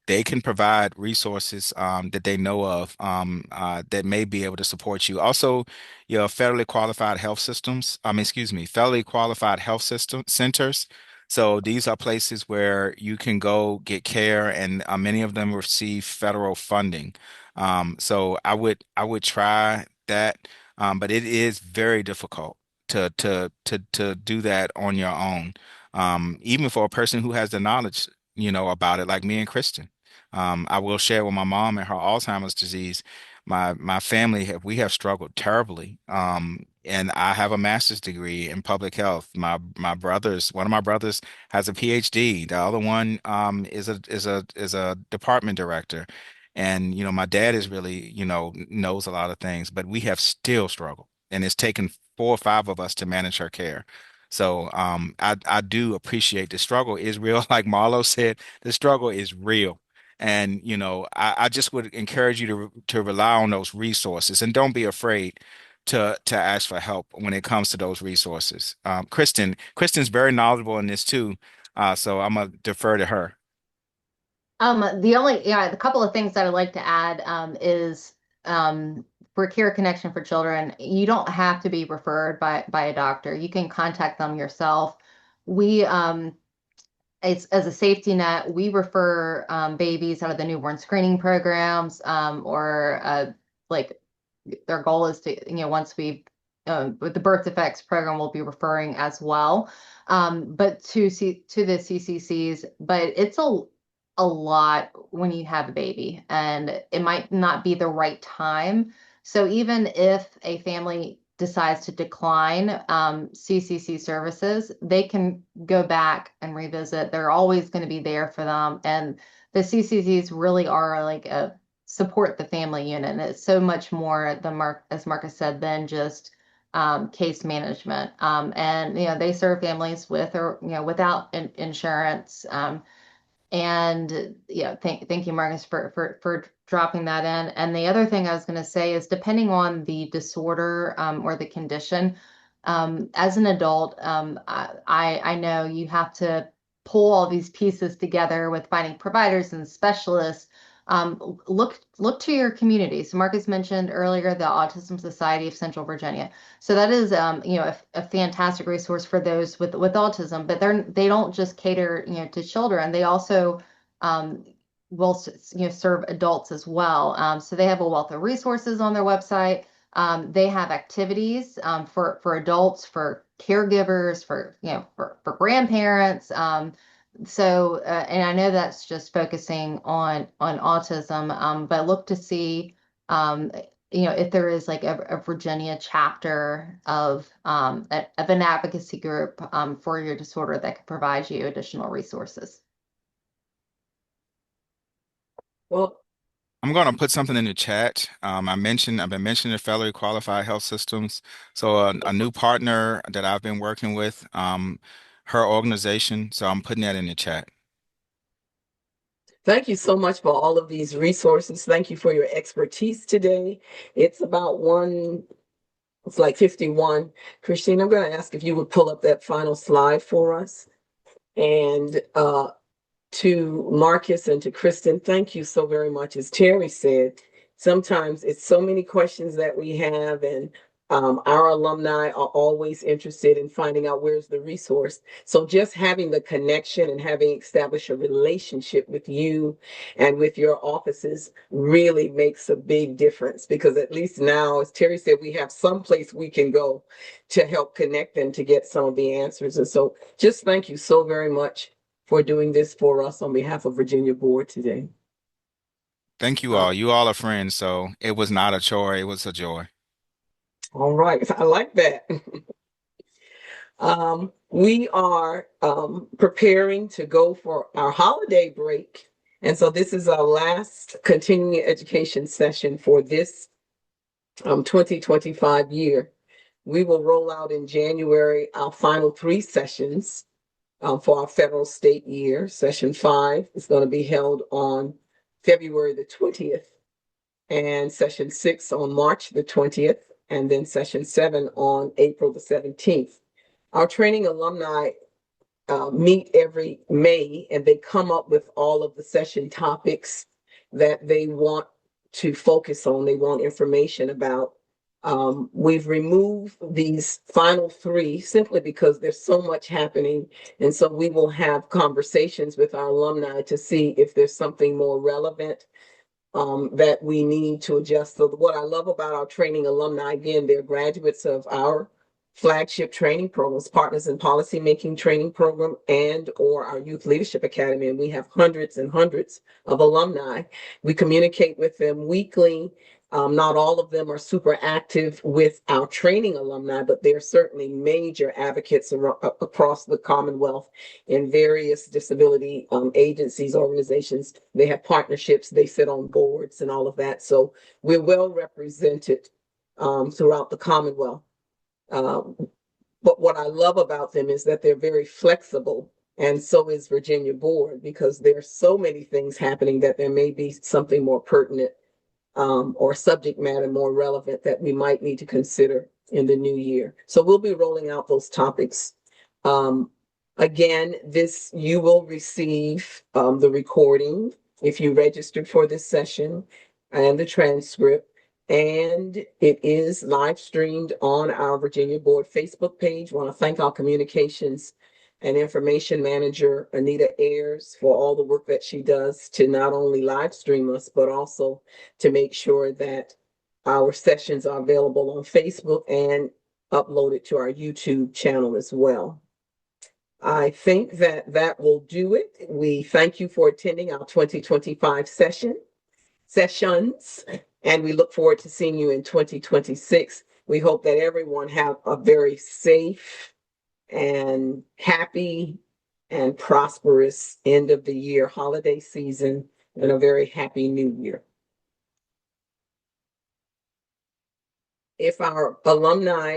They can provide resources that they know of that may be able to support you. Also, your federally qualified health systems, excuse me, federally qualified health system centers. So these are places where you can go get care, and many of them receive federal funding. So I would try that, but it is very difficult to do that on your own. Even for a person who has the knowledge, about it, like me and Kristen. I will share with my mom and her Alzheimer's disease. My family we have struggled terribly. And I have a master's degree in public health. One of my brothers has a PhD. The other one is a department director. And my dad is really, knows a lot of things, but we have still struggled. And it's taken 4 or 5 of us to manage her care. So I do appreciate the struggle is real. Like Marlo said, the struggle is real. And I just would encourage you to rely on those resources and don't be afraid to ask for help when it comes to those resources. Kristen's very knowledgeable in this too, so I'm gonna defer to her. The couple of things that I'd like to add is for Care Connection for Children, you don't have to be referred by a doctor. You can contact them yourself. We as a safety net, we refer babies out of the newborn screening programs, or like their goal is to, once we with the birth defects program, we'll be referring as well, but to the CCCs. But it's a lot when you have a baby, and it might not be the right time. So even if a family decides to decline CCC services, they can go back and revisit. They're always going to be there for them. And the CCCs really are like a support the family unit. And it's so much more, as Marcus said, than just case management. And, they serve families with or, without insurance. And thank you, Marcus, for dropping that in. And the other thing I was going to say is, depending on the disorder or the condition, as an adult, I know you have to pull all these pieces together with finding providers and specialists. Look to your community. So Marcus mentioned earlier the Autism Society of Central Virginia. So that is a fantastic resource for those with autism, but they don't just cater to children. They also will serve adults as well. So they have a wealth of resources on their website. They have activities for adults, for caregivers, for grandparents. So and I know that's just focusing on autism, but look to see if there is like a Virginia chapter of an advocacy group for your disorder that could provide you additional resources. Well, I'm going to put something in the chat. I've been mentioning the federally qualified health systems. So a new partner that I've been working with, her organization. So I'm putting that in the chat. thank you so much for all of these resources. Thank you for your expertise today. It's about it's like 51. Christine, I'm going to ask if you would pull up that final slide for us. And to Marcus and to Kristen, thank you so very much. As Terry said, sometimes it's so many questions that we have, and our alumni are always interested in finding out where's the resource. So just having the connection and having established a relationship with you and with your offices really makes a big difference, because at least now, as Terry said, we have some place we can go to help connect them to get some of the answers. And so just thank you so very much for doing this for us on behalf of Virginia Board today. Thank you all. You all are friends, so it was not a chore, it was a joy. All right, I like that. We are preparing to go for our holiday break. And so this is our last continuing education session for this 2025 year. We will roll out in January our final 3 sessions for our federal state year. Session 5 is going to be held on February the 20th, and session 6 on March the 20th, and then session 7 on April the 17th. Our training alumni meet every May, and they come up with all of the session topics that they want to focus on, they want information about. We've removed these final 3 simply because there's so much happening. And so we will have conversations with our alumni to see if there's something more relevant that we need to adjust. So what I love about our training alumni, again, they're graduates of our flagship training programs, Partners in Policy Making training program, and or our Youth Leadership Academy. And we have hundreds and hundreds of alumni. We communicate with them weekly. Not all of them are super active with our training alumni, but they're certainly major advocates across the Commonwealth in various disability agencies, organizations. They have partnerships, they sit on boards and all of that. So we're well represented throughout the Commonwealth. But what I love about them is that they're very flexible, and so is Virginia Board, because there are so many things happening that there may be something more pertinent or subject matter more relevant that we might need to consider in the new year. So we'll be rolling out those topics. Again, you will receive the recording if you registered for this session, and the transcript. and it is live streamed on our Virginia Board Facebook page. Want to thank our communications and information manager, Anita Ayers, for all the work that she does to not only live stream us, but also to make sure that our sessions are available on Facebook and uploaded to our YouTube channel as well. I think that that will do it. We thank you for attending our 2025 sessions, and we look forward to seeing you in 2026. We hope that everyone have a very safe and happy and prosperous end of the year holiday season and a very happy new year. If our alumni